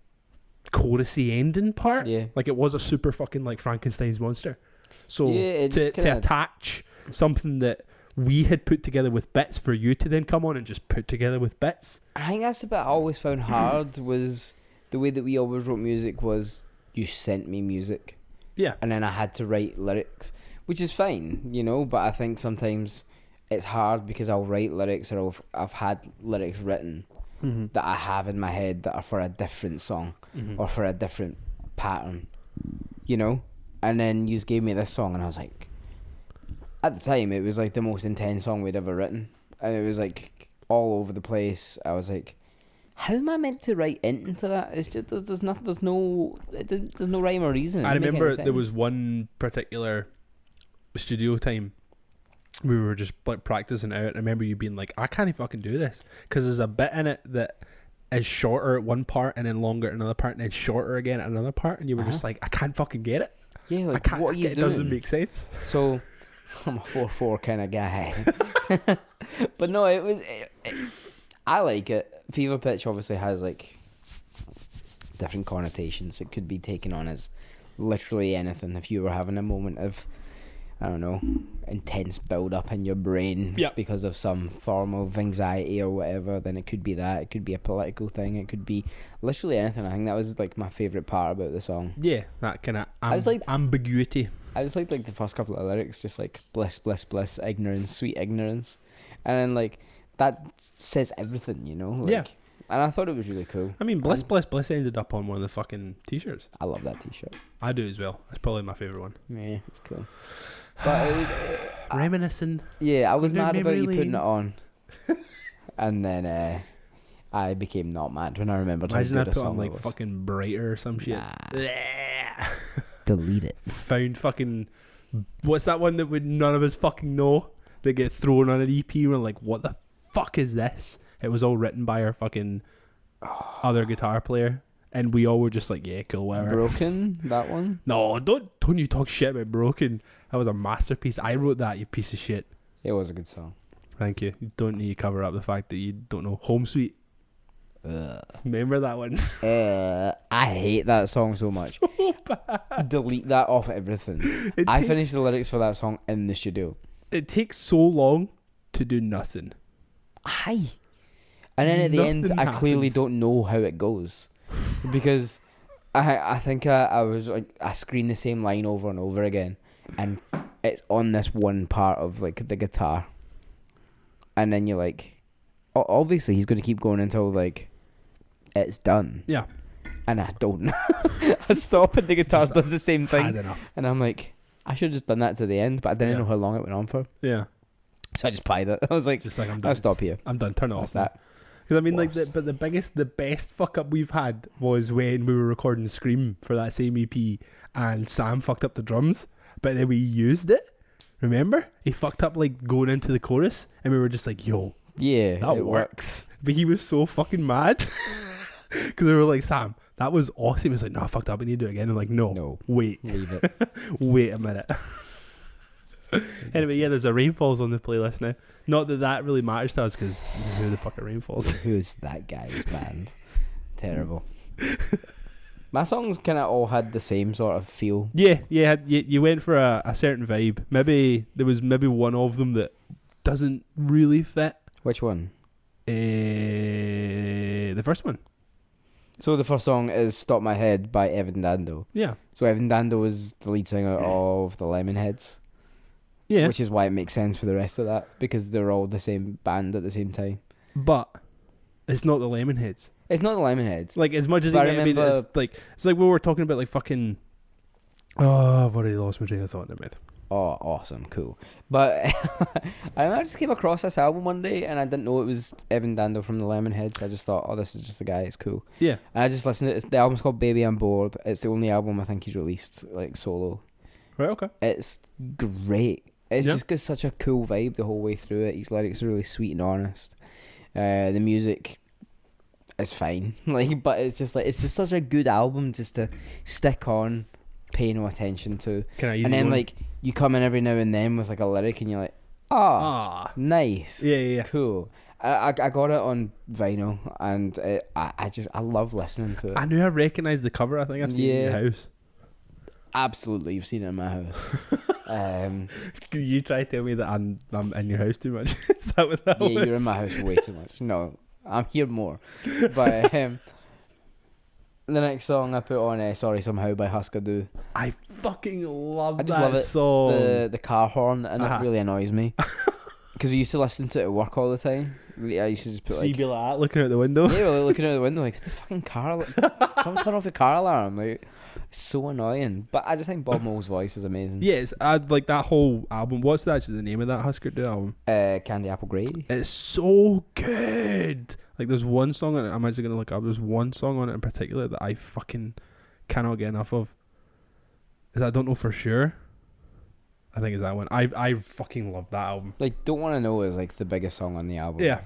Speaker 1: chorusy ending part.
Speaker 2: Yeah.
Speaker 1: Like it was a super fucking like Frankenstein's monster. So
Speaker 2: yeah,
Speaker 1: to attach something that we had put together with bits for you to then come on and just put together with bits.
Speaker 2: I think that's the bit I always found hard was the way that we always wrote music was you sent me music.
Speaker 1: Yeah.
Speaker 2: And then I had to write lyrics, which is fine, you know, but I think sometimes it's hard because I'll write lyrics or I've had lyrics written that I have in my head that are for a different song or for a different pattern, you know? And then you just gave me this song and I was like, at the time it was like the most intense song we'd ever written and it was like all over the place. I was like, how am I meant to write into that? It's just there's no rhyme or reason.
Speaker 1: I remember there was one particular studio time we were just like practicing out. I remember you being like, I can't fucking do this because there's a bit in it that is shorter at one part and then longer at another part and then shorter again at another part, and you were just like, I can't fucking get it.
Speaker 2: Yeah, like what are you doing?
Speaker 1: It doesn't make sense.
Speaker 2: So I'm a 4/4 kind of guy. But no, I like it. Fever Pitch obviously has like different connotations. It could be taken on as literally anything. If you were having a moment of I don't know, intense build up in your brain
Speaker 1: Yeah.
Speaker 2: because of some form of anxiety or whatever, then it could be that. It could be a political thing. It could be literally anything. I think that was like my favourite part about the song.
Speaker 1: Yeah, that kind of
Speaker 2: I was like-
Speaker 1: ambiguity.
Speaker 2: I just liked like the first couple of lyrics, just like bliss, bliss, bliss, ignorance, sweet ignorance, and then like that says everything, you know. Like,
Speaker 1: Yeah.
Speaker 2: And I thought it was really cool.
Speaker 1: I mean, Bliss, Bliss, Bliss ended up on one of the fucking t-shirts.
Speaker 2: I love that T-shirt.
Speaker 1: I do as well. That's probably my favourite one.
Speaker 2: Yeah, it's cool. But it was,
Speaker 1: Reminiscing.
Speaker 2: yeah, I was
Speaker 1: Under
Speaker 2: mad about you
Speaker 1: memory
Speaker 2: putting it
Speaker 1: lane.
Speaker 2: on, and then I became not mad when I remembered how
Speaker 1: Imagine I
Speaker 2: good a
Speaker 1: put
Speaker 2: song
Speaker 1: on like
Speaker 2: it was.
Speaker 1: fucking Brighter or some shit.
Speaker 2: Nah.
Speaker 1: Bleh.
Speaker 2: Delete it.
Speaker 1: Found fucking... What's that one that would none of us fucking know? They get thrown on an EP and we're like, what the fuck is this? It was all written by our fucking other guitar player. And we all were just like, yeah, cool, whatever.
Speaker 2: Broken, that one.
Speaker 1: No, don't you talk shit about Broken. That was a masterpiece. I wrote that, you piece of shit.
Speaker 2: It was a good song.
Speaker 1: Thank you. You don't need to cover up the fact that you don't know Home Sweet. Remember that one?
Speaker 2: I hate that song so much.
Speaker 1: So bad.
Speaker 2: Delete that off everything. I finished the lyrics for that song in the studio.
Speaker 1: It takes so long to do nothing.
Speaker 2: Aye. And then at the end,
Speaker 1: Nothing
Speaker 2: I clearly
Speaker 1: happens.
Speaker 2: don't know how it goes. Because I think I was like, I screamed the same line over and over again. And it's on this one part of like the guitar. And then you're like, obviously he's going to keep going until like it's done.
Speaker 1: Yeah.
Speaker 2: And I don't. I stop and the guitar does the same
Speaker 1: Had
Speaker 2: thing.
Speaker 1: enough.
Speaker 2: And I'm like, I should have just done that to the end. But I didn't
Speaker 1: Yeah.
Speaker 2: know how long it went on for.
Speaker 1: Yeah.
Speaker 2: So I just played it. I was like,
Speaker 1: Just like I'm done.
Speaker 2: I'll stop here.
Speaker 1: I'm done. Turn it
Speaker 2: That's
Speaker 1: off.
Speaker 2: that.
Speaker 1: Because I mean, like,
Speaker 2: Worse.
Speaker 1: but the best fuck up we've had was when we were recording Scream for that same EP, and Sam fucked up the drums, but then we used it. Remember? He fucked up like going into the chorus, and we were just like, "Yo,
Speaker 2: Yeah,
Speaker 1: that
Speaker 2: it
Speaker 1: works." But he was so fucking mad because we were like, "Sam, that was awesome." He was like, "No, I fucked up. We need to do it again." I'm like, "No,
Speaker 2: No,
Speaker 1: wait,
Speaker 2: leave it.
Speaker 1: wait a minute." Anyway, yeah, there's a Rainfalls on the playlist now. Not that that really matters to us because who the fuck are Rainfalls?
Speaker 2: Who's that guy's band? Terrible. My songs kind of all had the same sort of feel.
Speaker 1: Yeah, you went for a certain vibe. Maybe there was one of them that doesn't really fit.
Speaker 2: Which one?
Speaker 1: The first one.
Speaker 2: So the first song is "Stop My Head" by Evan Dando.
Speaker 1: Yeah.
Speaker 2: So Evan Dando was the lead singer of the Lemonheads,
Speaker 1: Yeah.
Speaker 2: which is why it makes sense for the rest of that, because they're all the same band at the same time.
Speaker 1: But it's not the Lemonheads.
Speaker 2: It's not the Lemonheads.
Speaker 1: Like as much as
Speaker 2: But
Speaker 1: it
Speaker 2: I
Speaker 1: might be,
Speaker 2: remember-
Speaker 1: it's like we were talking about like fucking. Oh, I've already lost my train of thought in a minute.
Speaker 2: Oh, awesome, cool. But I just came across this album one day, and I didn't know it was Evan Dando from the Lemonheads. I just thought, oh, this is just the guy. It's cool.
Speaker 1: Yeah.
Speaker 2: And I just listened to it. The album's called Baby I'm Bored. It's the only album I think he's released like solo.
Speaker 1: Right. Okay.
Speaker 2: It's great. It's
Speaker 1: Yeah.
Speaker 2: just got such a cool vibe the whole way through it. His lyrics are really sweet and honest. The music is fine, like, but it's just such a good album just to stick on, pay no attention to,
Speaker 1: Can I easy
Speaker 2: and then
Speaker 1: going?
Speaker 2: like you come in every now and then with like a lyric, and you're like, ah, nice,
Speaker 1: Yeah.
Speaker 2: cool. I got it on vinyl, and I love listening to it.
Speaker 1: I knew I recognised the cover. I think I've seen it in your house.
Speaker 2: Absolutely, you've seen it in my house.
Speaker 1: You try to tell me that I'm in your house too much. Is that what that was?
Speaker 2: Yeah, you're in my house way too much. No, I'm here more. But the next song I put on, "Sorry Somehow" by Husker Du.
Speaker 1: I fucking love
Speaker 2: I just
Speaker 1: that
Speaker 2: love it.
Speaker 1: song.
Speaker 2: The car horn, and
Speaker 1: Uh-huh.
Speaker 2: it really annoys me. Because we used to listen to it at work all the time. I used to just put
Speaker 1: So
Speaker 2: like,
Speaker 1: you'd be like that, looking out the window.
Speaker 2: yeah, we're looking out the window like, the fucking car. Someone turn off your car alarm. Like, it's so annoying. But I just think Bob Mole's voice is amazing.
Speaker 1: Yes, I like that whole album. What's actually the name of that Husker Du album?
Speaker 2: Candy Apple Grey.
Speaker 1: It's so good. Like there's one song on it. I'm actually gonna look up. There's one song on it in particular that I fucking cannot get enough of. Is I don't know for sure. I think it's that one. I fucking love that album.
Speaker 2: Like, Don't Wanna Know is like the biggest song on the album.
Speaker 1: Yeah.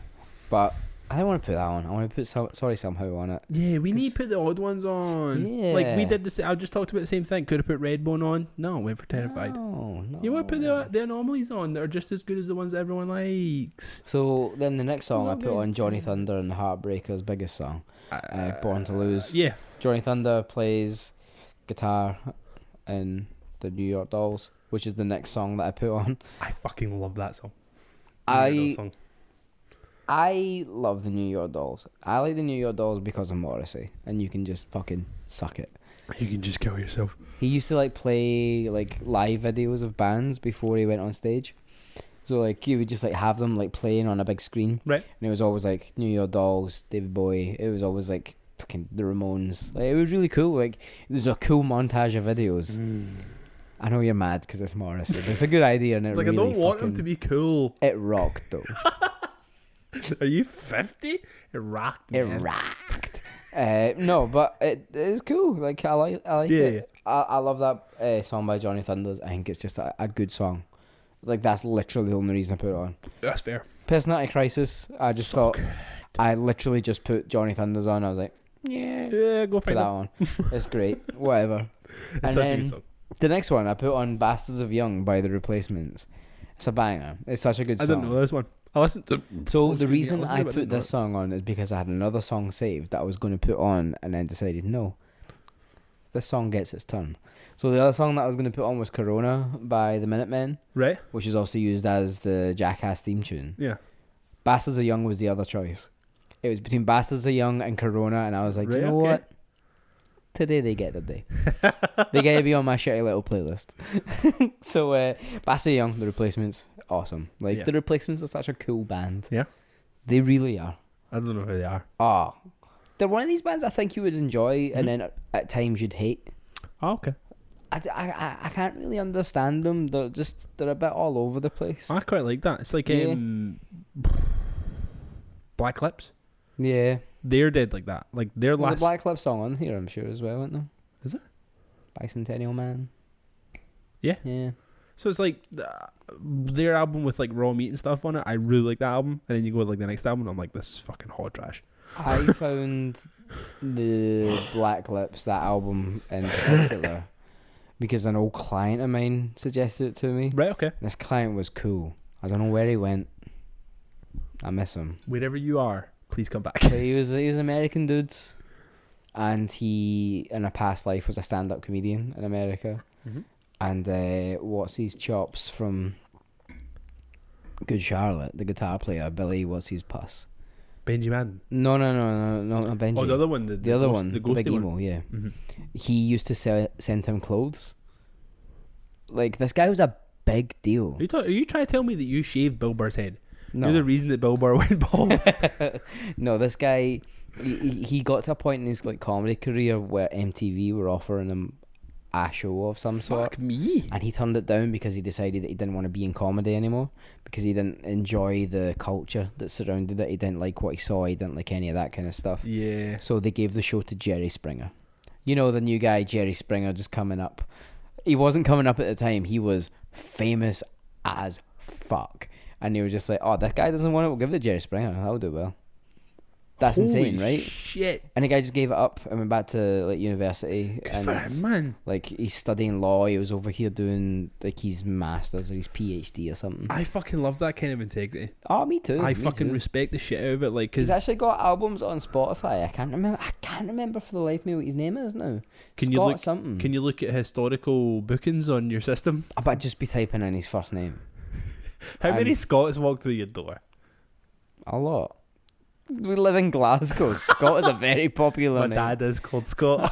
Speaker 2: But I don't want to put that on. I want to put Sorry Somehow on it.
Speaker 1: Yeah, we need to
Speaker 2: 'Cause-
Speaker 1: put the odd ones on. Like we
Speaker 2: Yeah.
Speaker 1: did the. I just talked about the same thing. Could have put Redbone on. No, went for Terrified.
Speaker 2: No.
Speaker 1: You want to put the anomalies on that are just as good as the ones that everyone likes.
Speaker 2: So then the next song I
Speaker 1: Love
Speaker 2: put
Speaker 1: is
Speaker 2: on Johnny
Speaker 1: good.
Speaker 2: Thunder and the Heartbreakers' biggest song, Born to Lose.
Speaker 1: Yeah.
Speaker 2: Johnny Thunder plays guitar in the New York Dolls. which is the next song that I put on.
Speaker 1: I fucking love that song.
Speaker 2: I
Speaker 1: Song.
Speaker 2: I love the New York Dolls. I like the New York Dolls because of Morrissey, and you can just fucking suck it.
Speaker 1: You can just kill yourself.
Speaker 2: He used to like play like live videos of bands before he went on stage. So like he would just like have them like playing on a big screen.
Speaker 1: Right.
Speaker 2: And it was always like New York Dolls, David Bowie. It was always like fucking the Ramones. Like it was really cool. Like it was a cool montage of videos. I know you're mad because it's Morrissey, but it's a good idea and it
Speaker 1: Like,
Speaker 2: really
Speaker 1: I don't want him to be cool.
Speaker 2: It rocked though.
Speaker 1: Are you 50? It rocked, man.
Speaker 2: It rocked. No, but it is cool. Like I like it.
Speaker 1: Yeah.
Speaker 2: I love that song by Johnny Thunders. I think it's just a good song. Like that's literally the only reason I put it on.
Speaker 1: That's fair.
Speaker 2: Personality Crisis. I just thought I literally just put Johnny Thunders on. I was like, yeah,
Speaker 1: Go
Speaker 2: put
Speaker 1: for
Speaker 2: that on. It's great. Whatever.
Speaker 1: It's
Speaker 2: And
Speaker 1: such a
Speaker 2: then
Speaker 1: good song.
Speaker 2: the next one I put on Bastards of Young by The Replacements. It's a banger. It's such a good song.
Speaker 1: I didn't know this one. I listened to.
Speaker 2: So
Speaker 1: Oh,
Speaker 2: the
Speaker 1: excuse me,
Speaker 2: reason
Speaker 1: listened
Speaker 2: I
Speaker 1: to it, but
Speaker 2: put
Speaker 1: didn't know
Speaker 2: this
Speaker 1: it.
Speaker 2: song on is because I had another song saved that I was going to put on and then decided no. This song gets its turn. So the other song that I was going to put on was Corona by the Minutemen,
Speaker 1: Right?
Speaker 2: which is also used as the Jackass theme tune.
Speaker 1: Yeah.
Speaker 2: Bastards of Young was the other choice. It was between Bastards of Young and Corona, and I was like,
Speaker 1: Right,
Speaker 2: you know
Speaker 1: okay.
Speaker 2: what? Today they get their day. They get to be on my shitty little playlist. So Bastards of Young, The Replacements, awesome. Like
Speaker 1: Yeah.
Speaker 2: The Replacements are such a cool band.
Speaker 1: Yeah.
Speaker 2: They really are.
Speaker 1: I don't know who they are.
Speaker 2: Oh, they're one of these bands I think you would enjoy, and then at times you'd hate.
Speaker 1: Oh, okay.
Speaker 2: I can't really understand them. They're a bit all over the place.
Speaker 1: I quite like that. It's like
Speaker 2: Yeah.
Speaker 1: Black Lips.
Speaker 2: Yeah,
Speaker 1: They're dead like that. Like their
Speaker 2: there's a
Speaker 1: last.
Speaker 2: Black Clip song on here, I'm sure as well, isn't there?
Speaker 1: Is it?
Speaker 2: Bicentennial Man.
Speaker 1: Yeah.
Speaker 2: Yeah.
Speaker 1: So it's like their album with like raw meat and stuff on it. I really like that album, and then you go to like the next album, and I'm like, this is fucking hot trash.
Speaker 2: I found the Black Lips, that album in particular, because an old client of mine suggested it to me.
Speaker 1: Right. Okay.
Speaker 2: And this client was cool. I don't know where he went. I miss him.
Speaker 1: Wherever you are, please come back.
Speaker 2: So he was an American dude, and he in a past life was a stand-up comedian in America.
Speaker 1: Mhm.
Speaker 2: And what's his chops from Good Charlotte, the guitar player Billy? What's his puss?
Speaker 1: Benji Madden.
Speaker 2: No, not Benji.
Speaker 1: Oh, the other one.
Speaker 2: The other one, the big
Speaker 1: ghosty
Speaker 2: emo.
Speaker 1: one.
Speaker 2: Yeah,
Speaker 1: Mm-hmm.
Speaker 2: he used to send him clothes. Like this guy was a big deal.
Speaker 1: Are you trying to tell me that you shaved Bill Burr's head?
Speaker 2: No,
Speaker 1: You're the reason that Bill Burr went bald.
Speaker 2: no, this guy, he got to a point in his like comedy career where MTV were offering him a show of some sort,
Speaker 1: Fuck me.
Speaker 2: and he turned it down because he decided that he didn't want to be in comedy anymore because he didn't enjoy the culture that surrounded it. He didn't like what he saw. He didn't like any of that kind of stuff.
Speaker 1: Yeah.
Speaker 2: So they gave the show to Jerry Springer. You know, the new guy, Jerry Springer, just coming up. He wasn't coming up at the time. He was famous as fuck. And they were just like, oh, that guy doesn't want it. We'll give it to Jerry Springer. That'll do well. That's insane,
Speaker 1: Holy
Speaker 2: right?
Speaker 1: Shit.
Speaker 2: And the guy just gave it up and went back to like university.
Speaker 1: Good
Speaker 2: And
Speaker 1: for him, man.
Speaker 2: like he's studying law. He was over here doing like his masters or his PhD or something.
Speaker 1: I fucking love that kind of integrity.
Speaker 2: Oh, me too.
Speaker 1: I
Speaker 2: me
Speaker 1: fucking
Speaker 2: too.
Speaker 1: respect the shit out of it. Like,
Speaker 2: He's
Speaker 1: cause
Speaker 2: actually got albums on Spotify. I can't remember for the life of me what his name is now.
Speaker 1: Can
Speaker 2: Scott
Speaker 1: you look?
Speaker 2: something?
Speaker 1: Can you look at historical bookings on your system?
Speaker 2: I bet just be typing in his first name.
Speaker 1: How many Scots walk through your door?
Speaker 2: A lot. We live in Glasgow. Scott is a very popular
Speaker 1: My
Speaker 2: name.
Speaker 1: dad is called Scott.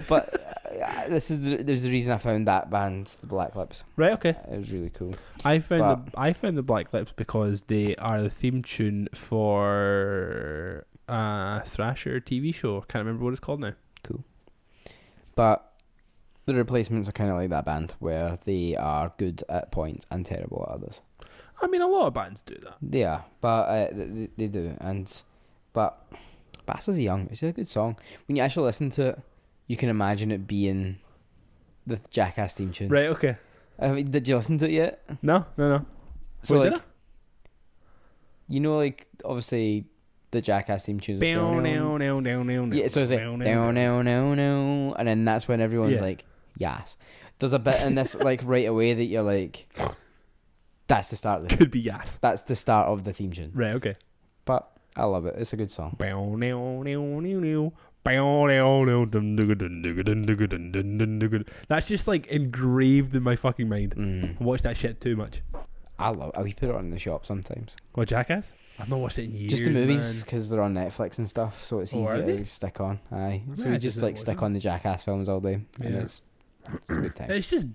Speaker 2: But there's the reason I found that band, the Black Lips.
Speaker 1: Right. Okay.
Speaker 2: It was really cool.
Speaker 1: I found the Black Lips because they are the theme tune for a Thrasher TV show. Can't remember what it's called now.
Speaker 2: But the Replacements are kind of like that band where they are good at points and terrible at others.
Speaker 1: I mean, a lot of bands do that.
Speaker 2: They are, but they do. But Bastards of Young, it's a good song. When you actually listen to it, you can imagine it being the Jackass theme tune.
Speaker 1: Right. Okay.
Speaker 2: I mean, did you listen to it yet?
Speaker 1: No.
Speaker 2: So
Speaker 1: Wait, did
Speaker 2: like, you know, like obviously the Jackass theme tune is
Speaker 1: I?
Speaker 2: yeah, so it's like no, and then that's when everyone's
Speaker 1: Yeah.
Speaker 2: like, yes. There's a bit in this like right away that you're like, that's the start of the
Speaker 1: Could be yes.
Speaker 2: that's the start of the theme tune.
Speaker 1: Right. Okay.
Speaker 2: But I love it. It's a good song.
Speaker 1: That's just like engraved in my fucking mind.
Speaker 2: Mm.
Speaker 1: I watch that shit too much.
Speaker 2: We put it on in the shop sometimes.
Speaker 1: What, Jackass? I've not watched it in years.
Speaker 2: Just the movies,
Speaker 1: man.
Speaker 2: because they're on Netflix and stuff, so it's
Speaker 1: Oh, are
Speaker 2: easy
Speaker 1: they?
Speaker 2: to stick on. Aye. So
Speaker 1: Yeah,
Speaker 2: we
Speaker 1: I
Speaker 2: just
Speaker 1: just
Speaker 2: like
Speaker 1: didn't
Speaker 2: stick
Speaker 1: watch
Speaker 2: on the Jackass films all day, and
Speaker 1: Yeah.
Speaker 2: it's a good time.
Speaker 1: It's just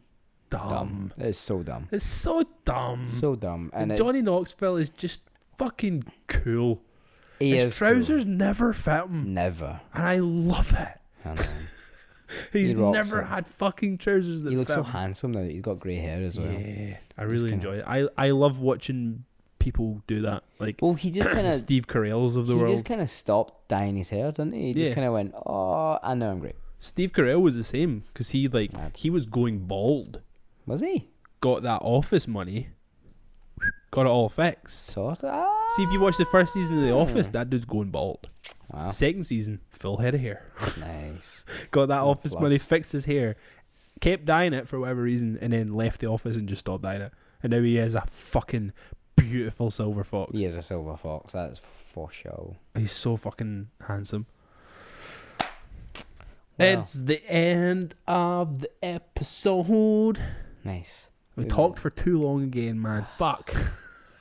Speaker 1: dumb.
Speaker 2: It's so dumb.
Speaker 1: It's so dumb.
Speaker 2: So dumb. And
Speaker 1: Johnny Knoxville is just fucking cool. His
Speaker 2: is
Speaker 1: trousers never fit him,
Speaker 2: cool. Never.
Speaker 1: and I love it.
Speaker 2: I know.
Speaker 1: He's
Speaker 2: He rocks
Speaker 1: never
Speaker 2: it.
Speaker 1: had fucking trousers that
Speaker 2: He looks
Speaker 1: fit
Speaker 2: so
Speaker 1: him.
Speaker 2: handsome now that he's got grey hair as well.
Speaker 1: Yeah, I really
Speaker 2: kinda-
Speaker 1: enjoy it. I love watching people do that, like
Speaker 2: Well, he just kind of
Speaker 1: Steve Carell's of the
Speaker 2: he
Speaker 1: world.
Speaker 2: just kind of stopped dyeing his hair, didn't he? He just
Speaker 1: Yeah.
Speaker 2: kind of went, oh, I know I'm great.
Speaker 1: Steve Carell was the same because
Speaker 2: Mad.
Speaker 1: he was going bald,
Speaker 2: Was he?
Speaker 1: got that office money, got it all fixed.
Speaker 2: Sort of. Ah.
Speaker 1: See, if you watch the first season of The Office, that dude's going bald.
Speaker 2: Wow.
Speaker 1: Second season, full head of hair.
Speaker 2: Nice.
Speaker 1: Got that
Speaker 2: No
Speaker 1: office money,
Speaker 2: plugs.
Speaker 1: fixed his hair, kept dyeing it for whatever reason, and then left the office and just stopped dyeing it. And now he is a fucking beautiful silver fox.
Speaker 2: He is a silver fox. That's for sure.
Speaker 1: He's so fucking handsome.
Speaker 2: Well,
Speaker 1: It's the end of the episode.
Speaker 2: nice.
Speaker 1: We
Speaker 2: Good
Speaker 1: talked
Speaker 2: man.
Speaker 1: for too long again, man. Fuck.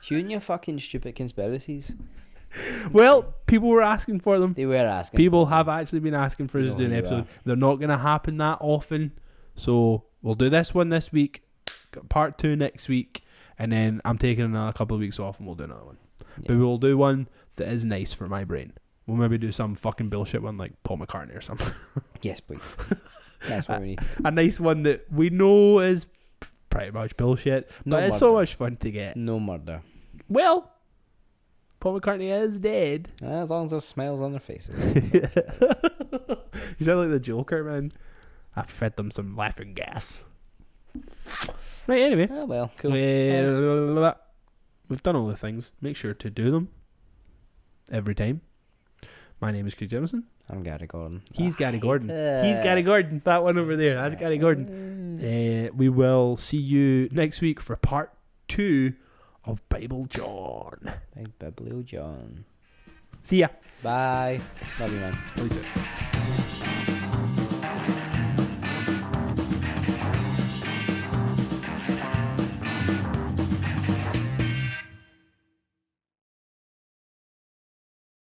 Speaker 2: You and your fucking stupid conspiracies.
Speaker 1: Well, people were asking for them.
Speaker 2: They were asking.
Speaker 1: People have actually been asking for us to do an
Speaker 2: No, you
Speaker 1: episode.
Speaker 2: are.
Speaker 1: They're not going to happen that often. So we'll do this one this week, part 2 next week, and then I'm taking a couple of weeks off and we'll do another one. But
Speaker 2: Yeah.
Speaker 1: we'll do one that is nice for my brain. We'll maybe do some fucking bullshit one like Paul McCartney or something.
Speaker 2: Yes, please. That's what we need.
Speaker 1: A nice one that we know is pretty much bullshit, but
Speaker 2: No
Speaker 1: it's so
Speaker 2: murder.
Speaker 1: much fun to get.
Speaker 2: No murder.
Speaker 1: Well, Paul McCartney is dead.
Speaker 2: As long as there's smiles on their faces.
Speaker 1: You sound like the Joker, man. I fed them some laughing gas. Right, anyway.
Speaker 2: Oh, well, cool.
Speaker 1: We've done all the things. Make sure to do them every time. My name is Craig Jemison.
Speaker 2: I'm Gary Gordon.
Speaker 1: He's Gary Gordon. He's Gary Gordon. That one over there. That's Gary Gordon. We will see you next week for part 2 of Bible John.
Speaker 2: Big Biblio John.
Speaker 1: See ya.
Speaker 2: Bye. Love you, man.
Speaker 1: Love you too.